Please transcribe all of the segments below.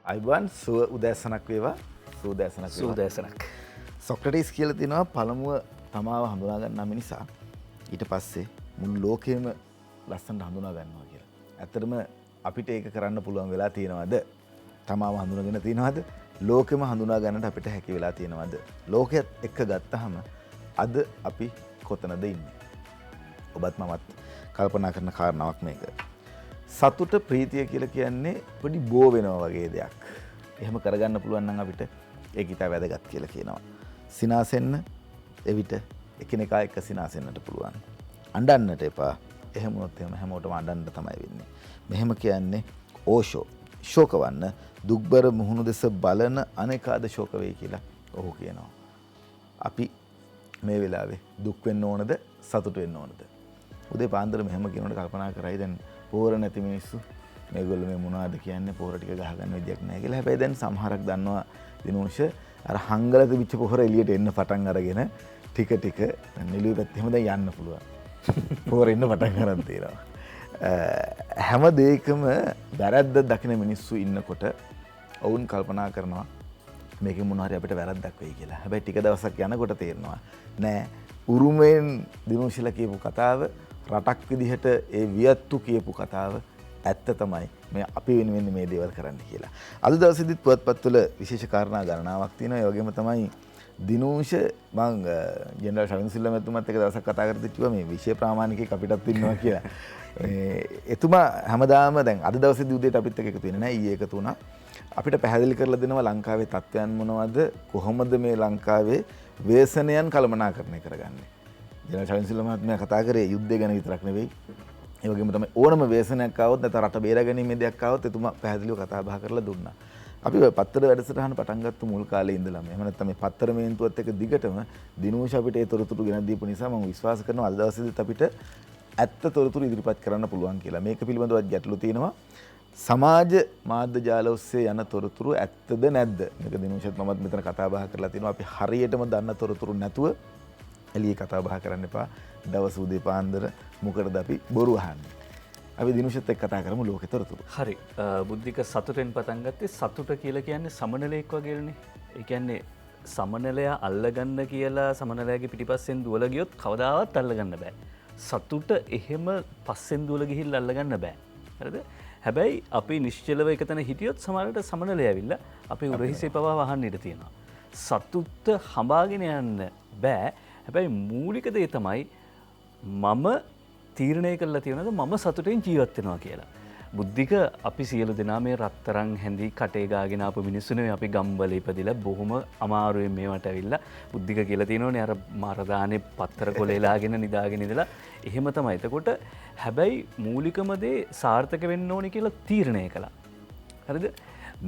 අයිබන් සුව උදැසනක් වේවා සූදැසනක් සොක්‍රටිස් කියල තිනවා පළමුුව තමාව හඳුනා ගන්නා මිනිසා ඊට පස්සේ මුළු ලෝකයම ලස්සන්ට හඳුනා ගන්නවා කියලා. ඇතරම අපිට ඒක කරන්න පුළුවන් වෙලා තියෙනවද තමාව හඳුනගෙන තියෙනවද ලෝකෙම හඳුනා ගන්නට අපිට හැකි වෙලා තියෙනවද ලෝකයත් එක්ක ගත්තහම අද අපි කොතනද ඉන්නේ. ඔබත් මමත් කල්පනා කරන කාරණාවක් මේක. සතුට ප්‍රීතිය කියලා කියන්නේ පොඩි බෝ වෙනවා වගේ දෙයක්. එහෙම කරගන්න පුළුවන් නම් අපිට ඒක ඉතා වැදගත් කියලා කියනවා. සිනාසෙන්න එවිට එකිනෙකා එක්ක සිනාසෙන්නට පුළුවන්. අඬන්නට එපා. එහෙම වුණොත් එහෙම හැමෝටම අඬන්න තමයි වෙන්නේ. මෙහෙම කියන්නේ ඕෂෝ ශෝකවන්න දුක්බර මුහුණු දෙස බලන අනේකාද ශෝක වෙයි කියලා ඔහු කියනවා. අපි මේ වෙලාවේ දුක් වෙන්න ඕනද සතුට වෙන්න ඕනද? උදේ පාන්දර මෙහෙම කියනකොට කල්පනා කරයි දැන් පෝර නැති මිනිස්සු මේගොල්ලෝ මේ මොනවද කියන්නේ පෝර ටික ගහගන්න විදියක් නැහැ කියලා. හැබැයි දැන් සමහරක් දන්නවා දිනෝෂ අර හංගල තිබිච්ච පොහොර එළියට එන්න පටන් අරගෙන ටික ටික නිලුවේ පැත්තෙම දැන් යන්න පුළුවන්. පෝර එන්න පටන් ගන්න තියෙනවා. හැම දෙයකම වැරද්ද දකින මිනිස්සු ඉන්නකොට ඔවුන් කල්පනා කරනවා මේකෙන් මොනවා හරි අපිට වැරද්දක් වෙයි කියලා. හැබැයි ටික දවසක් යනකොට තේරෙනවා නෑ උරුමයෙන් දිනෝෂලා කියපු කතාව රටක් විදිහට ඒ වියත්තු කියපු කතාව ඇත්ත තමයි මේ අපි වෙනුවෙන් මේ දේවල් කරන්න කියලා. අද දවසේදීත් පුවත්පත්වල විශේෂ කාරණා ගණනාවක් තියෙනවා. ඒ වගේම තමයි දිනෝෂ මං ජෙනරල් ශවින් සිල්වා මැතිතුමත් එක්ක දවසක් කතා කරද්දී කිව්වා මේ විෂය ප්‍රාමාණිකයෙක් අපිටත් ඉන්නවා කියලා. එතුමා හැමදාම දැන් අද දවසේදී උදේට අපිත් එක්ක එකතු වෙන්නේ නැහැ. ඊයේ එකතු වුණා. අපිට පැහැදිලි කරලා දෙනවා ලංකාවේ තත්ත්වයන් මොනවද කොහොමද මේ ලංකාවේ ව්‍යසනයන් කළමනාකරණය කරගන්නේ. ජෙනරල් ශවින් සිල්වා මහත්මයා කතා කරේ යුද්ධය ගැන විතරක් නෙවෙයි. ඒ වගේම තමයි ඕනම ව්‍යසනයක් ආවොත් නැත්නම් රට බේරාගැනීමේ දෙයක් ආවොත් එතුමා පැහැදිලිව කතා බහ කරලා දුන්නා. අපි පත්තර වැඩසටහන පටන් ගත්ත මුල් කාලේ ඉඳලම එහෙම නැත්නම් මේ පත්තර මේන්තුවත් එක්ක දිගටම දිනෝෂ අපිට ඒ තොරතුරු ගෙනත් දීපු නිසා මම විශ්වාස කරනවා අද දවසේදීත් අපිට ඇත්ත තොරතුරු ඉදිරිපත් කරන්න පුළුවන් කියලා. මේක පිළිබඳව ගැටලු තියෙනවා. සමාජ මාධ්‍ය ජාල ඔස්සේ යන තොරතුරු ඇත්තද නැද්ද? මේක දිනෝෂත් මමත් මෙතන කතා බහ කරලා තිනවා. අපි හරියටම දන්න තොරතුරු නැතුව එළියේ කතා බහ කරන්න එපා. දවස් උදේ පාන්දර මොකටද අපි බොරු අහන්නේ? අපි දිනුෂත් එක්ක කතා කරමු ලෝකේ තොරතුරු. හරි. බුද්ධික සතුටෙන් පටන් ගත්තේ සතුට කියලා කියන්නේ සමනලයක් වගේනේ. ඒ කියන්නේ සමනලයා අල්ලගන්න කියලා සමනලයාගේ පිටිපස්සෙන් දුවලා ගියොත් කවදාවත් අල්ලගන්න බෑ. සතුට එහෙම පස්සෙන් දුවලා ගිහිල්ලා අල්ලගන්න බෑ. හරිද? හැබැයි අපි නිශ්චලව එකතන හිටියොත් සමහරවිට සමනලයා ඇවිල්ලා අපේ උරහිසේ පවා වහන්න ඉඩ තියෙනවා. සතුට හඹාගෙන යන්න බෑ. හැබැයි මූලික දේ තමයි මම තීරණය කරලා තියෙනවද මම සතුටෙන් ජීවත් වෙනවා කියලා. බුද්ධික අපි සියලු දෙනා මේ රත්තරන් හැඳි කටේ ගාගෙන ආපු මිනිස්සු නෙවෙයි. අපි ගම්වල ඉපදිලා බොහොම අමාරුවෙන් මේවට ඇවිල්ලා බුද්ධික කියලා තියෙනවනේ අර මරදානේ පත්තර කොලේලාගෙන නිදාගෙන ඉඳලා එහෙම තමයි. එතකොට හැබැයි මූලිකම දේ සාර්ථක වෙන්න ඕනේ කියලා තීරණය කළා. හරිද?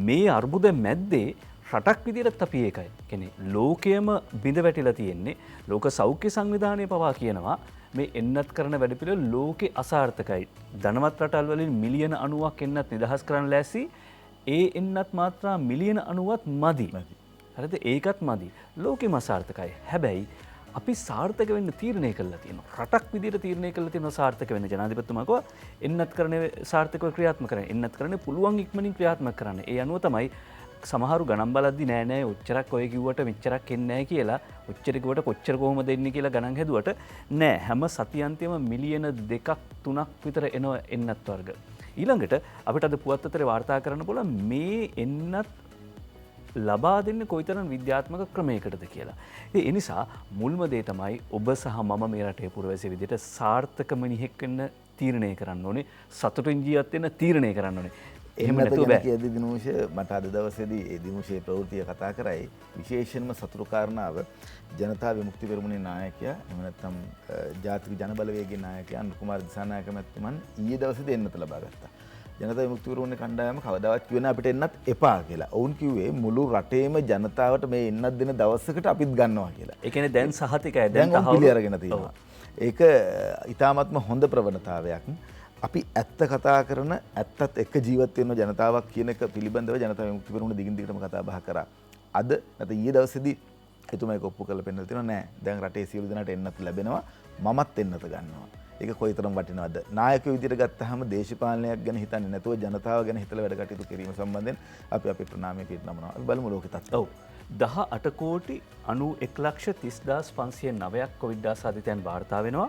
මේ අර්බුද මැද්දේ රටක් විදිහට අපි ඒකයි. කියන්නේ ලෝකයේම බිඳ වැටිලා තියෙන්නේ. ලෝක සෞඛ්‍ය සංවිධානය පවා කියනවා මේ එන්නත් කරන වැඩපිළිවෙල ලෝකේ අසාර්ථකයි. ධනවත් රටවල් වලින් මිලියන 90ක් එන්නත් නිදහස් කරන්න ලෑසි. ඒ එන්නත් මාත්‍රා මිලියන 90ත් මදි. හරිද? ඒකත් මදි. ලෝකෙම අසාර්ථකයි. හැබැයි අපි සාර්ථක වෙන්න තීරණය කළා තියෙනවා. රටක් විදිහට තීරණය කළා තියෙනවා සාර්ථක වෙන්න. ජනාධිපතිතුමා කිව්වා එන්නත් කරන සාර්ථකව ක්‍රියාත්මක කරන්න. එන්නත් කරන්නේ පුළුවන් ඉක්මනින් ක්‍රියාත්මක කරන්න. ඒ අනුව තමයි සමහරු ගණන් බලද්දි නෑ නෑ ඔච්චරක් ඔය කිව්වට මෙච්චරක් එන්නේ නෑ කියලා ඔච්චර කිව්වට කොච්චර කොහොමද එන්නේ කියලා ගණන් හැදුවට නෑ හැම සතියන්තියම මිලියන 2ක් 3ක් විතර එනවා එන්නත් වර්ග. ඊළඟට අපිට අද පුවත් අතරේ වාර්තා කරන්න පුළුවන් මේ එන්නත් ලබා දෙන්නේ කොයිතරම් විද්‍යාත්මක ක්‍රමයකටද කියලා. ඒ නිසා මුල්ම දේ තමයි ඔබ සහ මම මේ රටේ පුරවැසියෝ විදිහට සාර්ථක මිනිහෙක් වෙන්න තීරණය කරන්න ඕනේ. සතුටින් ජීවත් වෙන්න තීරණය කරන්න ඕනේ. එහෙම නැතුව බෑ. කියද්දි දිනෝෂ මට අද දවසේදී ඒ දිනෝෂයේ ප්‍රවෘත්තිය කතා කරයි විශේෂයෙන්ම සතුරු කාරණාව ජනතා විමුක්ති පෙරමුණේ නායකයා එහෙම නැත්නම් ජාතික ජනබලවේගයේ නායකයා අනුර කුමාර දිසානායක මැතිතුමන් ඊයේ දවසේදී එන්නත ලබා ගත්තා. ජනතා විමුක්ති පෙරමුණේ කණ්ඩායම කවදාවත් කිව්වේ නැහැ අපිට එන්නත් එපා කියලා. ඔවුන් කිව්වේ මුළු රටේම ජනතාවට මේ එන්නත් දෙන දවසකට අපිත් ගන්නවා කියලා. ඒ කියන්නේ දැන් සහතිකයි දැන් තහවුරු අරගෙන තියෙනවා. ඒක ඊටාත්ම හොඳ ප්‍රවණතාවයක්. අපි ඇත්ත කතා කරන ඇත්තත් එක්ක ජීවත් වෙන ජනතාවක් කියන එක පිළිබඳව ජනතා විමුක්ති පෙරමුණ දිගින් දිගටම කතා බහ කරා. අද නැත්නම් ඊයේ දවසේදී එතුමා ඒක ඔප්පු කරලා පෙන්නලා තියෙනවා නෑ දැන් රටේ සියලු දෙනාට එන්නත් ලැබෙනවා මමත් එන්නත ගන්නවා. ඒක කොයිතරම් වටිනවද? නායකයෝ විදිහට ගත්තාම දේශපාලනයක් ගැන හිතන්නේ නැතුව ජනතාව ගැන හිතලා වැඩ කටයුතු කිරීම සම්බන්ධයෙන් අපි අපේ ප්‍රණාමය පිරිනමනවා. අපි බලමු ලෝක තත්ත්වය. ඔව්. 18 කෝටි 91,30,909ක් කොවිඩ් ආසාදිතයන් වාර්තා වෙනවා.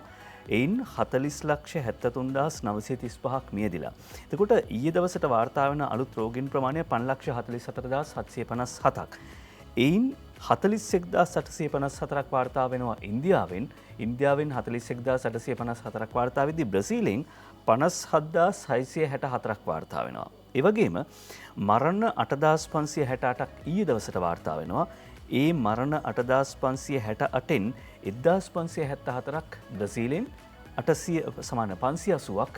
එයින් 40,73,935ක් මියදිලා. එතකොට ඊයේ දවසට වාර්තා වෙන අලුත් රෝගීන් ප්‍රමාණය 5,44,757ක්. එයින් 41,854ක් වාර්තා වෙනවා ඉන්දියාවෙන්. ඉන්දියාවෙන් 41,854ක් වාර්තා වෙද්දී බ්‍රසීලෙන් 57,664ක් වාර්තා වෙනවා. ඒ වගේම මරණ 8,568ක් ඊයේ දවසට වාර්තා වෙනවා. ඒ මරණ 8,568න් 1,574ක් බ්‍රසීලෙන් 580ක්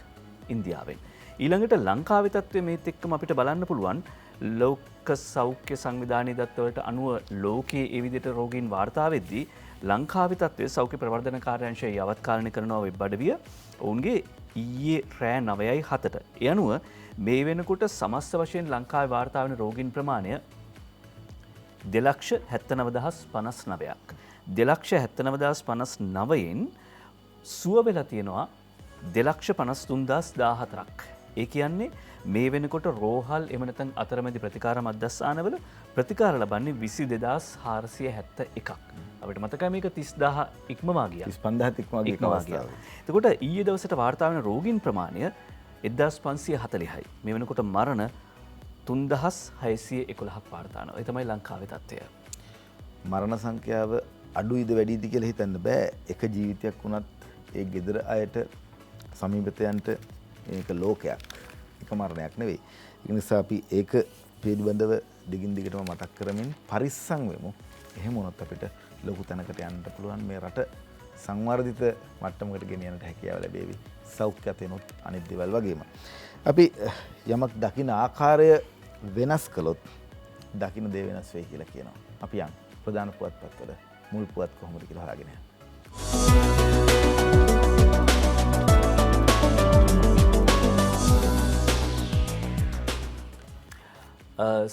ඉන්දියාවෙන්. ඊළඟට ලංකාවේ තත්ත්වය මේත් එක්කම අපිට බලන්න පුළුවන්. ලෝක සෞඛ්‍ය සංවිධානයේ දත්තවලට අනුව ලෝකයේ ඒ විදිහට රෝගීන් වාර්තා වෙද්දී ලංකාවේ තත්ත්වය සෞඛ්‍ය ප්‍රවර්ධන කාර්යාංශය යවත්කාලනය කරනවා වෙබ් අඩවිය. ඔවුන්ගේ ඊයේ රෑ 9:07ට. ඒ අනුව මේ වෙනකොට සමස්ත වශයෙන් ලංකාවේ වාර්තා වෙන රෝගීන් ප්‍රමාණය 2,79,059ක්. 2,79,059න් සුව වෙලා තියෙනවා 2,53,014ක්. ඒ කියන්නේ මේ වෙනකොට රෝහල් එම නැත්නම් අතරමැදි ප්‍රතිකාර මධ්‍යස්ථානවල ප්‍රතිකාර ලබන්නේ 22,471ක්. අපිට මතකයි මේක 30,000 ඉක්මවා ගියා. 35,000 ඉක්මවා ගියා. එතකොට ඊයේ දවසට වාර්තා වෙන රෝගීන් ප්‍රමාණය 1,540යි. මේ වෙනකොට මරණ 3,611ක් වාර්තා වෙනවා. ඒ තමයි ලංකාවේ තත්ත්වය. මරණ සංඛ්‍යාව අඩුයිද වැඩිද කියලා හිතන්න බෑ. එක ජීවිතයක් වුණත් ඒ ගෙදර අයට සමීපතයන්ට මේක ලෝකයක්. එක මරණයක් නෙවෙයි. ඒ නිසා අපි ඒක පිළිබඳව දිගින් දිගටම මතක් කරමින් පරිස්සම් වෙමු. එහෙම වුණොත් අපිට ලොකු තැනකට යන්න පුළුවන්. මේ රට සංවර්ධිත මට්ටමකට ගෙනියන්නට හැකියාව ලැබේවි. සෞඛ්‍යතෙනොත් අනිත් දේවල් වගේම. අපි යමක් දකින ආකාරය වෙනස් කළොත් දකින්න දේ වෙනස් වෙයි කියලා කියනවා. අපි යන් ප්‍රධාන පුවත්පත්වල මුල් පුවත් කොහොමද කියලා හොයාගෙන යන්න.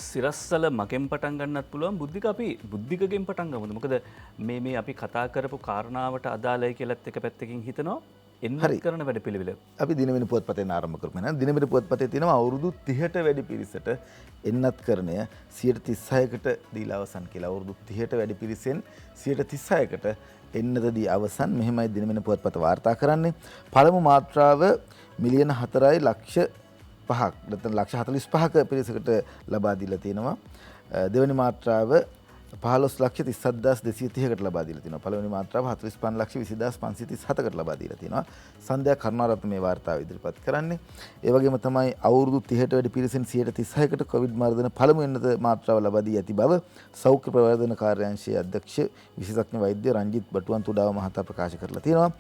සිරස්සල මගෙන් පටන් ගන්නත් පුළුවන්. බුද්ධික අපි බුද්ධිකගෙන් පටන් ගමුද? මොකද මේ අපි කතා කරපු කාරණාවට අදාළයි කියලාත් එක පැත්තකින් හිතනවා. එන්නත් කරන වැඩ පිළිවෙල. අපි දිනවෙන පුවත්පතෙන් ආරම්භ කරමු. එහෙනම් දිනවෙන පුවත්පතේ තියෙනවා අවුරුදු 30ට වැඩි පිරිසට එන්නත් කරණය 36කට දීලා අවසන් කියලා. අවුරුදු 30ට වැඩි පිරිසෙන් 36කට එන්නත දී අවසන්. මෙහෙමයි දිනවෙන පුවත්පත වාර්තා කරන්නේ. පළමු මාත්‍රාව මිලියන 4යි ලක්ෂ 5ක් නැත්නම් ලක්ෂ 45ක පිරිසකට ලබා දීලා තියෙනවා. දෙවෙනි මාත්‍රාව 15,37,230කට ලබා දීලා තියෙනවා. පළවෙනි මාත්‍රාව 45,20,537කට ලබා දීලා තියෙනවා. සන්ධ්‍යා කරුණාරත්න මේ වාර්තාව ඉදිරිපත් කරන්නේ. ඒ වගේම තමයි අවුරුදු 30ට වැඩි පිරිසෙන් 36කට කොවිඩ් මර්ධන පළමු එන්නත මාත්‍රාව ලබා දී ඇති බව සෞඛ්‍ය ප්‍රවර්ධන කාර්යාංශයේ අධ්‍යක්ෂ විශේෂඥ වෛද්‍ය රංජිත් බටුවන්තුඩාව මහතා ප්‍රකාශ කරලා තියෙනවා.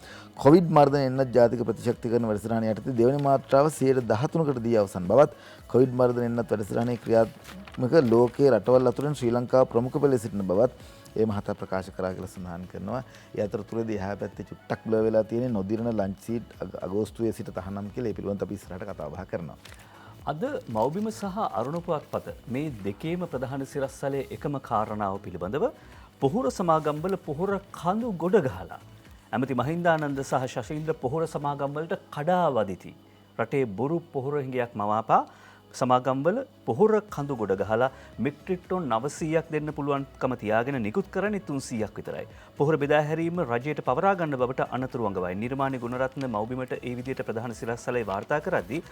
කොවිඩ් මර්ධන එන්නත් ජාතික ප්‍රතිශක්තිකරණ වැඩසටහන යටතේ දෙවෙනි මාත්‍රාව 13%කට දී අවසන් බවත් කොවිඩ් මර්ධන එන්නත් වැඩසටහනේ ක්‍රියාත්මක ලෝකයේ රටවල් අතුරින් ශ්‍රී ලංකාව ප්‍රමුඛ පෙළේ සිටින බවත් ඒ මහතා ප්‍රකාශ කරා කියලා සඳහන් කරනවා. ඒ අතරතුරදී එහා පැත්තේ චුට්ටක් බ්ලර් වෙලා තියෙන නොදිරන ලන්ච් සීට් අගෝස්තුවේ සිට තහනම් කියලා ඒ පිළිබඳව අපි ඉස්සරහට කතා බහ කරනවා. අද මව්බිම සහ අරුණ පුවත්පත මේ දෙකේම ප්‍රධාන සිරස්තලයේ එකම කාරණාව පිළිබඳව පොහොර සමාගම්වල පොහොර කඳු ගොඩ ගහලා ඇමති මහින්දානන්ද සහ ශෂීන්ද්‍ර පොහොර සමාගම්වලට කඩා වදිති. රටේ බොරු පොහොර හිඟයක් මවාපා සමාගම්වල පොහොර කඳු ගොඩ ගහලා මෙට්‍රික් ටොන් 900ක් දෙන්න පුළුවන්කම තියාගෙන නිකුත් කරන්නේ 300ක් විතරයි. පොහොර බෙදා හැරීම රජයට පවරා ගන්න බවට අනතුරු අඟවයි. නිර්මාණි ගුණරත්න මව්බිමට ඒ විදිහට ප්‍රධාන සිරස්තලයේ වාර්තා කරද්දී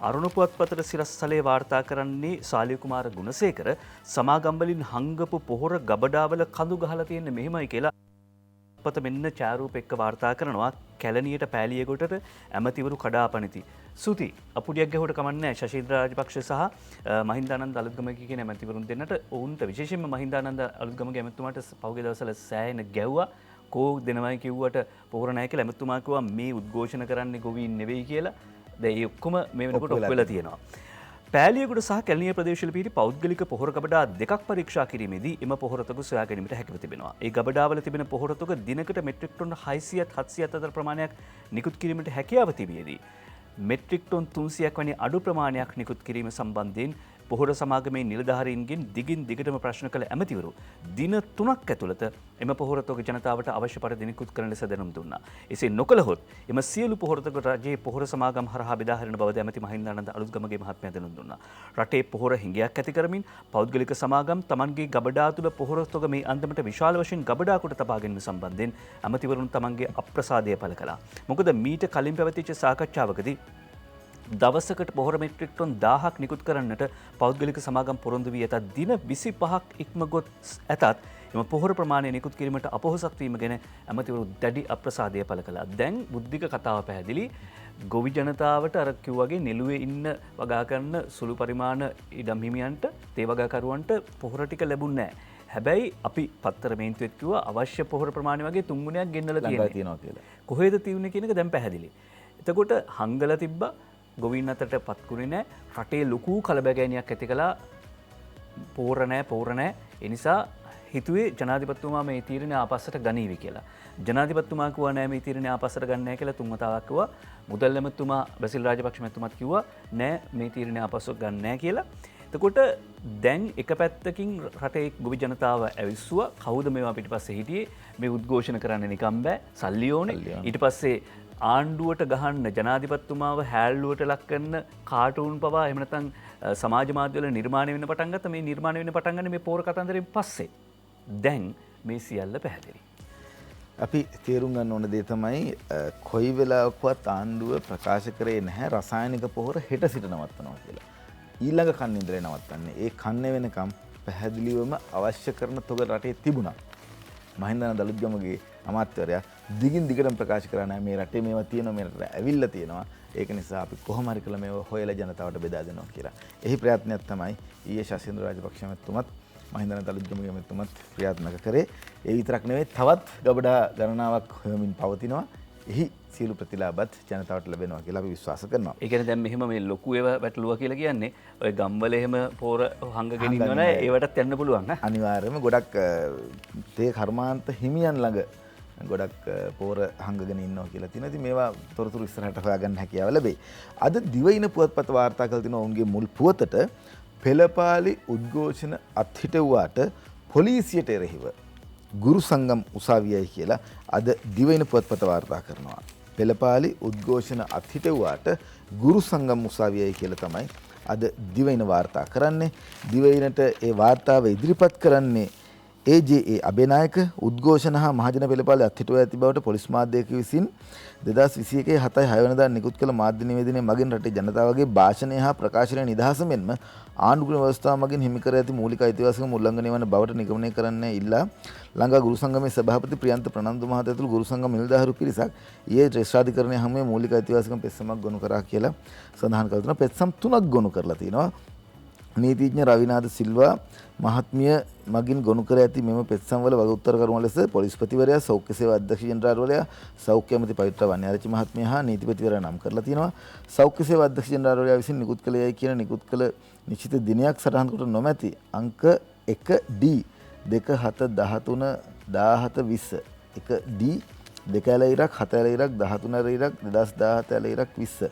අරුණ පුවත්පතට සිරස්තලයේ වාර්තා කරන්නේ ශාලිය කුමාර ගුණසේකර සමාගම් වලින් හංගපු පොහොර ගබඩාවල කඳු ගහලා තියෙන්නේ මෙහෙමයි කියලා පත මෙන්න ඡායාරූප එක්ක වාර්තා කරනවා. කැලණියට පෑලියගොඩට ඇමතිවරු කඩාපනිති. සුති අපුඩියක් ගැහුවට කමන්නේ ශෂීන්ද්‍ර රාජපක්ෂ සහ මහින්දානන්ද අලුත්ගමගේ කියන ඇමතිවරුන් දෙන්නට ඔවුන්ට විශේෂයෙන්ම මහින්දානන්ද අලුත්ගමගේ ඇමතුමාට පහුගිය දවස්වල සෑහෙන ගැව්වා. කෝ දෙනවයි කිව්වට පොහොර නැහැ කියලා ඇමතුමා කිව්වා මේ උද්ඝෝෂණ කරන්නේ ගොවීන් නෙවෙයි කියලා. දැන් ඒ ඔක්කොම මේ වෙනකොට ඔප්පු වෙලා තියෙනවා. පෑලියගොඩ සහ කැලණිය ප්‍රදේශවල පිහිටි පෞද්ගලික පොහොර ගබඩා දෙකක් පරීක්ෂා කිරීමේදී එම පොහොර තොග සොයා ගැනීමට හැකිව තිබෙනවා. ඒ ගබඩාවල තිබෙන පොහොර තොග දිනකට මෙට්‍රික් ටොන් 600ත් 700ත් අතර ප්‍රමාණයක් නිකුත් කිරීමට හැකියාව තිබියදී මෙට්‍රික් ටොන් 300ක් වැනි අඩු ප්‍රමාණයක් නිකුත් කිරීම සම්බන්ධයෙන් පොහොර සමාගමේ නිලධාරීන්ගෙන් දිගින් දිගටම ප්‍රශ්න කළ ඇමතිවරු දින 3ක් ඇතුළත එම පොහොර තොග ජනතාවට අවශ්‍ය පරිදි නිකුත් කරන ලෙස දැනුම් දුන්නා. එසේ නොකළහොත් එම සියලු පොහොර තොග රජයේ පොහොර සමාගම් හරහා බෙදා හැරෙන බවද ඇමති මහින්දානන්ද අලුත්ගමගේ මහත්මයා දැනුම් දුන්නා. රටේ පොහොර හිඟයක් ඇති කරමින් පෞද්ගලික සමාගම් තමන්ගේ ගබඩා තුළ පොහොර තොග මේ අන්දමට විශාල වශයෙන් ගබඩා කොට තබා ගැනීම සම්බන්ධයෙන් ඇමතිවරුන් තමන්ගේ අප්‍රසාදය පළ කළා. මොකද මීට කලින් පැවතිච්ච සාකච්ඡාවකදී දවසකට පොහොර මෙට්‍රික් ටොන් 1000ක් නිකුත් කරන්නට පෞද්ගලික සමාගම් පොරොන්දු වී ඇතත් දින 25ක් ඉක්ම ගොස් ඇතත් එම පොහොර ප්‍රමාණය නිකුත් කිරීමට අපොහොසත් වීම ගැන ඇමතිවරු දැඩි අප්‍රසාදය පළ කළා. දැන් බුද්ධික කතාව පැහැදිලි. ගොවි ජනතාවට අර කිව්වාගේ නිලුවේ ඉන්න වගා කරන සුළු පරිමාණ ඉඩම් හිමියන්ට තේ වගාකරුවන්ට පොහොර ටික ලැබුණේ නැහැ. හැබැයි අපි පත්තර මේන්තුවෙත් කිව්වා අවශ්‍ය පොහොර ප්‍රමාණය වගේ 3 ගුණයක් ගෙන්නලා තියෙනවා කියලා. කොහෙද තියුනේ කියන එක දැන් පැහැදිලි. එතකොට හංගලා තිබ්බා ගොවීන් අතට පත්කුණේ නැහැ. රටේ ලොකු කලබගෑනියක් ඇති කළා. පෝර නැහැ. ඒ නිසා හිතුවේ ජනාධිපතිතුමා මේ තීරණය ආපස්සට ගනීවි කියලා. ජනාධිපතිතුමා කිව්වා නෑ මේ තීරණය ආපස්සට ගන්න නැහැ කියලා තුන් වතාවක් කිව්වා. මුදල් ඇමතුමා බසිල් රාජපක්ෂ මැතිතුමාත් කිව්වා නෑ මේ තීරණය ආපස්සට ගන්න නැහැ කියලා. එතකොට දැන් එක පැත්තකින් රටේ ගොවි ජනතාව ඇවිස්සුවා. කවුද මේවා පිටිපස්සේ හිටියේ? මේ උද්ඝෝෂණ කරන්න නිකම් බෑ. සල්ලි ඕනේ. ඊට පස්සේ ආණ්ඩුවට ගහන්න ජනාධිපතිතුමාව හැල්ලුවට ලක් කරන කාටූන් පවා එහෙම නැත්නම් සමාජ මාධ්‍යවල නිර්මාණය වෙන්න පටන් ගත්තා. මේ නිර්මාණය වෙන්න පටන් ගන්නේ මේ පෝර කතන්දරෙන් පස්සේ. දැන් මේ සියල්ල පැහැදිලි. අපි තේරුම් ගන්න ඕන දේ තමයි කොයි වෙලාවකවත් ආණ්ඩුව ප්‍රකාශ කරේ නැහැ රසායනික පොහොර හෙට සිට නවත්තනවා කියලා. ඊළඟ කන්නින්දරේ නවත්තන්නේ. ඒ කන්නේ වෙනකම් පැහැදිලිවම අවශ්‍ය කරන තොග රටේ තිබුණා. මහින්දානන්ද අලුත්ගමගේ අමාත්‍යවරයා දිගින් දිගටම ප්‍රකාශ කරා නෑ මේ රටේ මේවා තියෙනවා මේ රටට ඇවිල්ලා තියෙනවා. ඒක නිසා අපි කොහොම හරි කළා මේවා හොයලා ජනතාවට බෙදා දෙනවා කියලා. එහි ප්‍රයත්නයක් තමයි ඊයේ ශෂීන්ද්‍ර රාජපක්ෂ මැතිතුමත් මහින්දානන්ද අලුත්ගමගේ මැතිතුමත් ක්‍රියාත්මක කරේ. ඒ විතරක් නෙවෙයි තවත් ගබඩා ගණනාවක් හොයමින් පවතිනවා. එහි සියලු ප්‍රතිලාභත් ජනතාවට ලැබෙනවා කියලා අපි විශ්වාස කරනවා. ඒ කියන්නේ දැන් මෙහෙම මේ ලොකු ඒවා වැටලුවා කියලා කියන්නේ ඔය ගම්වල එහෙම පෝර හංගගෙන ඉන්නවනේ ඒවටත් යන්න පුළුවන් නේ. අනිවාර්යයෙන්ම ගොඩක් තේ කර්මාන්ත හිමියන් ළඟ ගොඩක් පෝර හංගගෙන ඉන්නවා කියලා තියෙනවා. ඉතින් මේවා තොරතුරු ඉස්සරහට හොයාගන්න හැකියාව ලැබෙයි. අද දිවයින පුවත්පත වාර්තා කළ තිනවා ඔවුන්ගේ මුල් පුවතට පෙළපාලි උද්ඝෝෂණ අත්හිටුවාට පොලිසියට එරෙහිව ගුරු සංගම් උසාවියයි කියලා අද දිවයින පුවත්පත වාර්තා කරනවා. පෙළපාලි උද්ඝෝෂණ අත්හිටුවාට ගුරු සංගම් උසාවියයි කියලා තමයි අද දිවයින වාර්තා කරන්නේ. දිවයිනට ඒ වාර්තාව ඉදිරිපත් කරන්නේ AJA අබේනායක උද්ඝෝෂණ හා මහජන පෙළපාලි අත්හිටුවා ඇති බවට පොලිස් මාධ්‍යක විසින් 2021 7/6 වෙනිදා නිකුත් කළ මාධ්‍ය නිවේදනයේ මගින් රටේ ජනතාවගේ භාෂණය හා ප්‍රකාශනයේ නිදහස මෙන්ම ආණ්ඩුක්‍රම ව්‍යවස්ථාව මගින් හිමි කර ඇති මූලික අයිතිවාසිකම් උල්ලංඝනය වන බවට නිගමනය කරන්නේ ඉල්ලා ලංකා ගුරු සංගමේ සභාපති ප්‍රියන්ත ප්‍රනන්දු මහතා ඇතුළු ගුරු සංගම නිලධාරීහු පිරිසක් ඊයේ ශ්‍රේෂ්ඨාධිකරණයේ හැමුවේ මූලික අයිතිවාසිකම් පෙත්සමක් ගොනු කරා කියලා සඳහන් කළ තියෙනවා. පෙත්සම් 3ක් ගොනු කරලා තියෙනවා. නීතිඥ රවිනාද සිල්වා මහත්මිය මගින් ගොනු කර ඇති මෙම පෙත්සම් වල වග උත්තර කරුවන් ලෙස පොලිස්පතිවරයා, සෞඛ්‍ය සේවා අධ්‍යක්ෂ ජෙනරාල්වරයා, සෞඛ්‍ය ඇමති පවිත්‍ර වන්‍යාරච්චි මහත්මිය හා නීතිපතිවරයා නම් කරලා තියෙනවා. සෞඛ්‍ය සේවා අධ්‍යක්ෂ ජෙනරාල්වරයා විසින් නිකුත් කළේයි කියන නිකුත් කළ නිශ්චිත දිනයක් සටහන් කොට නොමැති අංක 1D 2713 1720 1D 2 ඇල ඉරක් 7 ඇල ඉරක් 13 ඇල ඉරක් 2017 ඇල ඉරක් 20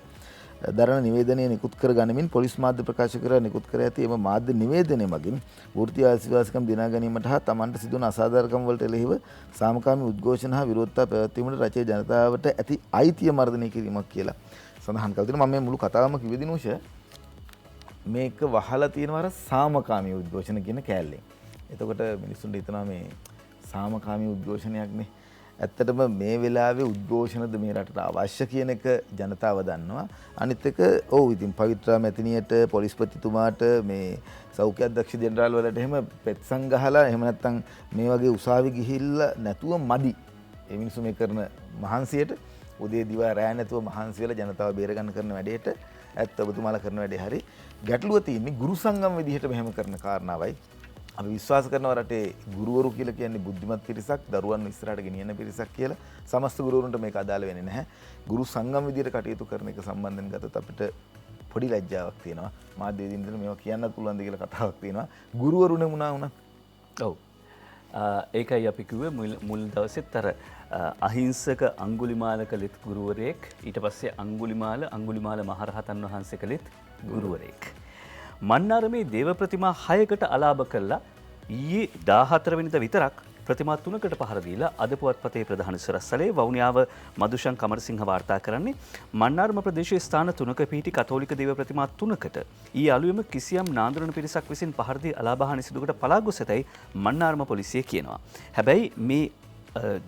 දරණ නිවේදනය නිකුත් කර ගනිමින් පොලිස් මාධ්‍ය ප්‍රකාශ කර නිකුත් කර ඇති එම මාධ්‍ය නිවේදනය මගින් වෘත්තීය අයිතිවාසිකම් දිනා ගැනීමට හා තමන්ට සිදුවන අසාධාරණකම් වලට එරෙහිව සාමකාමී උද්ඝෝෂණ හා විරෝධතා පැවැත්වීමට රජයේ ජනතාවට ඇති අයිතිය මර්ධනය කිරීමක් කියලා සඳහන් කළ තියෙනවා. මම මේ මුළු කතාවම කිව්වේ දිනුෂ මේක වහලා තියෙනවා අර සාමකාමී උද්ඝෝෂණ කියන කෑල්ලෙන්. එතකොට මිනිස්සුන්ට හිතනවා මේ සාමකාමී උද්ඝෝෂණයක් නේ. ඇත්තටම මේ වෙලාවේ උද්ඝෝෂණද මේ රටට අවශ්‍ය කියන එක ජනතාව දන්නවා. අනිත් එක ඔව් ඉතින් පවිත්‍රා මැතිනියට පොලිස්පතිතුමාට මේ සෞඛ්‍ය අධ්‍යක්ෂ ජෙනරාල් වලට එහෙම පෙත්සම් ගහලා එහෙම නැත්නම් මේ වගේ උසාවි ගිහිල්ලා නැතුව මදි. ඒ මිනිස්සු මේ කරන මහන්සියට උදේ දිවා රැ නැතුව මහන්සි වෙලා ජනතාව බේරගන්න කරන වැඩේට ඇත්ත ඔබතුමාලා කරන වැඩේ හරි. ගැටලුව තියෙන්නේ ගුරු සංගම් විදිහට මෙහෙම කරන කාරණාවයි. අපි විශ්වාස කරනවා රටේ ගුරුවරු කියලා කියන්නේ බුද්ධිමත් පිරිසක්, දරුවන් ඉස්සරහට ගෙනියන පිරිසක් කියලා. සමස්ත ගුරුවරුන්ට මේක අදාළ වෙන්නේ නැහැ. ගුරු සංගම් විදියට කටයුතු කරන එක සම්බන්ධයෙන් ගත්තොත් අපිට පොඩි ලැජ්ජාවක් තියෙනවා. මාධ්‍ය දිනවල මේවා කියන්නත් පුළුවන්ද කියලා කතාවක් තියෙනවා. ගුරුවරු නෙමුණා වුණා. ඔව්. ඒකයි අපි කිව්වේ මුල් දවසෙත් අර අහිංසක අංගුලිමාල කළෙත් ගුරුවරයෙක්, ඊට පස්සේ අංගුලිමාල මහරහතන් වහන්සේ කළෙත් ගුරුවරයෙක්. මන්නාරමේ දේව ප්‍රතිමා 6කට අලාභ කළා. ඊයේ 14 වෙනිදා විතරක් ප්‍රතිමා 3කට පහර දීලා අද පුවත්පතේ ප්‍රධාන සිරස්තලේ වවුනියාව මදුෂන් කමරසිංහ වාර්තා කරන්නේ මන්නාරම ප්‍රදේශයේ ස්ථාන 3ක පිහිටි කතෝලික දේව ප්‍රතිමා 3කට ඊ අලුයම කිසියම් නාඳුරන පිරිසක් විසින් පහර දී අලාභහානි සිදුකට පලා ගොස් ඇතැයි මන්නාරම පොලිසිය කියනවා. හැබැයි මේ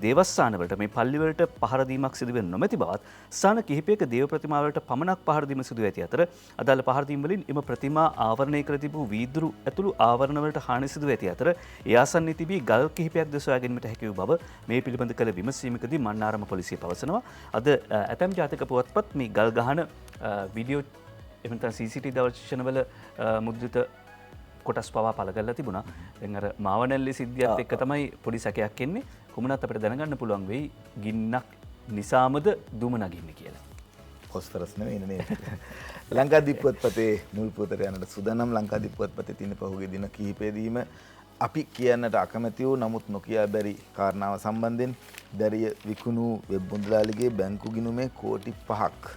දේවස්ථානවලට මේ පල්ලිවලට පහර දීමක් සිදුවෙන්නේ නොමැති බවත් ස්ථාන කිහිපයක දේව ප්‍රතිමාවලට පමණක් පහර දීම සිදු ඇති අතර අදාළ පහර දීම් වලින් එම ප්‍රතිමා ආවරණය කර තිබූ වීදුරු ඇතුළු ආවරණවලට හානි සිදු ඇති අතර ඒ ආසන්නයේ තිබී ගල් කිහිපයක් ද සොයා ගැනීමට හැකි වූ බව මේ පිළිබඳ කළ විමසීමකදී මන්නාරම පොලිසිය පවසනවා. අද ඇතැම් ජාතික පුවත්පත් මේ ගල් ගහන වීඩියෝ එහෙම නැත්නම් CCTV දර්ශනවල මුද්‍රිත කොටස් පවා පළ කරලා තිබුණා. දැන් අර මාවනැල්ලේ සිද්ධියත් එක්ක තමයි පොඩි සැකයක් එන්නේ. කොමුණත් අපිට දැනගන්න පුළුවන් වෙයි ගින්නක් නිසාමද දුම නගින්නේ කියලා. කොස්තරස් නෙවෙයි නේ. ලංකාදීප පුවත්පතේ මුල් පුවතට යනට සූදානම්. ලංකාදීප පුවත්පතේ තියෙන පහුගිය දින කිහිපෙදීම අපි කියන්නට අකමැති වූ නමුත් නොකියා බැරි කාරණාව සම්බන්ධයෙන් දැරිය විකුණු වෙබ් මුදලාලිගේ බැංකු ගිණුමේ කෝටි 5ක්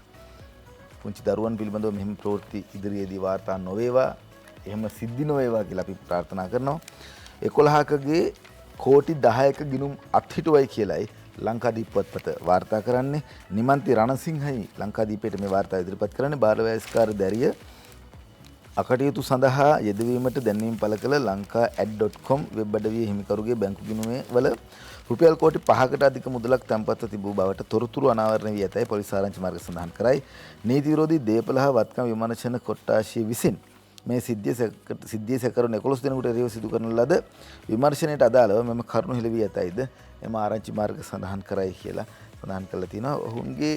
පුංචි දරුවන් පිළිබඳව මෙහෙම ප්‍රවෘත්ති ඉදිරියේදී වාර්තා නොවේවා, එහෙම සිද්ධි නොවේවා කියලා අපි ප්‍රාර්ථනා කරනවා. 11කගේ කෝටි 10ක ගිණුම් අත්හිටුවයි කියලයි ලංකාදීප පුවත්පත වාර්තා කරන්නේ. නිමන්ති රණසිංහයි ලංකාදීපයට මේ වාර්තාව ඉදිරිපත් කරන්නේ. බාලවයස්කාර දැරිය අකටයුතු සඳහා යෙදවීමට දැන්වීම පළ කළ lanka@.com වෙබ් අඩවියේ හිමිකරුගේ බැංකු ගිණුමේ වල රුපියල් කෝටි 5කට අධික මුදලක් තැන්පත්ව තිබූ බවට තොරතුරු අනාවරණය වී ඇතැයි පොලිස් ආරංචි මාර්ග සඳහන් කරයි. නීති විරෝධී දේපල හා වත්කම් විමර්ශන කොට්ටාශය විසින් මේ සිද්ධිය සැකරුණු 11 දිනකට එරෙහිව සිදු කරන ලද විමර්ශනයට අදාළව මෙම කරුණු හෙළි වී ඇතැයිද එම ආරංචි මාර්ග සඳහන් කරයි කියලා සඳහන් කරලා තියෙනවා. ඔවුන්ගේ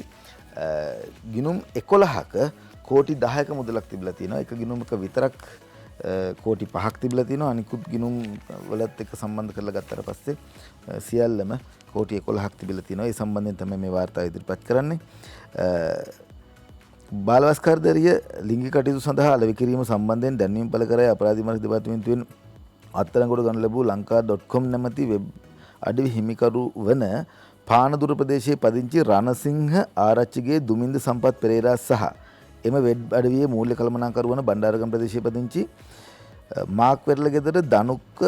ගිණුම් 11ක කෝටි 10ක මුදලක් තිබිලා තියෙනවා. එක ගිණුමක විතරක් කෝටි 5ක් තිබිලා තියෙනවා. අනිකුත් ගිණුම් වලත් එක්ක සම්බන්ධ කරලා ගත්තට පස්සේ සියල්ලම කෝටි 11ක් තිබිලා තියෙනවා. ඒ සම්බන්ධයෙන් තමයි මේ වාර්තාව ඉදිරිපත් කරන්නේ. බාලවස්කාර දැරිය ලිංගික කටයුතු සඳහා අලෙවි කිරීම සම්බන්ධයෙන් දැන්වීම පළ කරයි අපරාධ විමර්ශන දෙපාර්තමේන්තුවෙන් අත්අඩංගුවට ගනු ලැබූ lanka.com නැමැති වෙබ් අඩවි හිමිකරු වන පානදුර ප්‍රදේශයේ පදිංචි රණසිංහ ආරච්චිගේ දුමින්ද සම්පත් පෙරේරා සහ එම වෙබ් අඩවියේ මූල්‍ය කළමනාකරු වන බණ්ඩාරගම ප්‍රදේශයේ පදිංචි මාක් වෙරළ ගෙදර දනුක්ක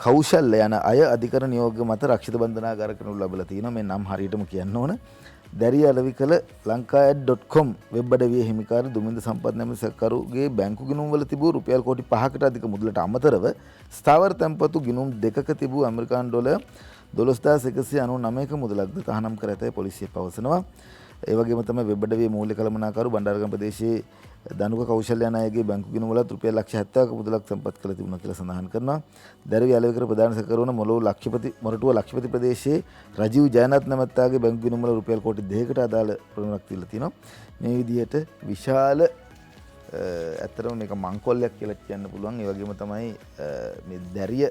කෞශල්‍ය යන අය අධිකරණ නියෝග මත රක්ෂිත බන්ධනාගාරයකට ලැබලා තිනවා. මේ නම් හරියටම කියන්න ඕන. දැරිය අලෙවි කළ lanka@.com වෙබ් අඩවියේ හිමිකාර දුමින්ද සම්පත් නැමැති සැකකරුගේ බැංකු ගිණුම් වල තිබූ රුපියල් කෝටි 5කට අධික මුදලට අමතරව ස්ථාවර තැන්පතු ගිණුම් දෙකක තිබූ ඇමරිකානු ඩොලර් 12199ක මුදලක්ද තහනම් කර ඇතැයි පොලිසිය පවසනවා. ඒ වගේම තමයි වෙබ් අඩවියේ මූල්‍ය කළමනාකරු බණ්ඩාරගම ප්‍රදේශයේ දනුක කෞශල්‍ය යන අයගේ බැංකු ගිණුම් වලත් රුපියල් ලක්ෂ 70ක මුදලක් තැන්පත් කළ තිබුණා කියලා සඳහන් කරනවා. දැරිය අලෙවි කර ප්‍රධාන සැකකරු වන මොරටුව ලක්ෂපති ප්‍රදේශයේ රජීව් ජයනාත් නැමැත්තාගේ බැංකු ගිණුම් වල රුපියල් කෝටි 2කට අදාළ ප්‍රමාණයක් තියලා තිනවා. මේ විදිහට විශාල ඇත්තටම මේක මංකොල්ලයක් කියලා කියන්න පුළුවන්. ඒ වගේම තමයි මේ දැරිය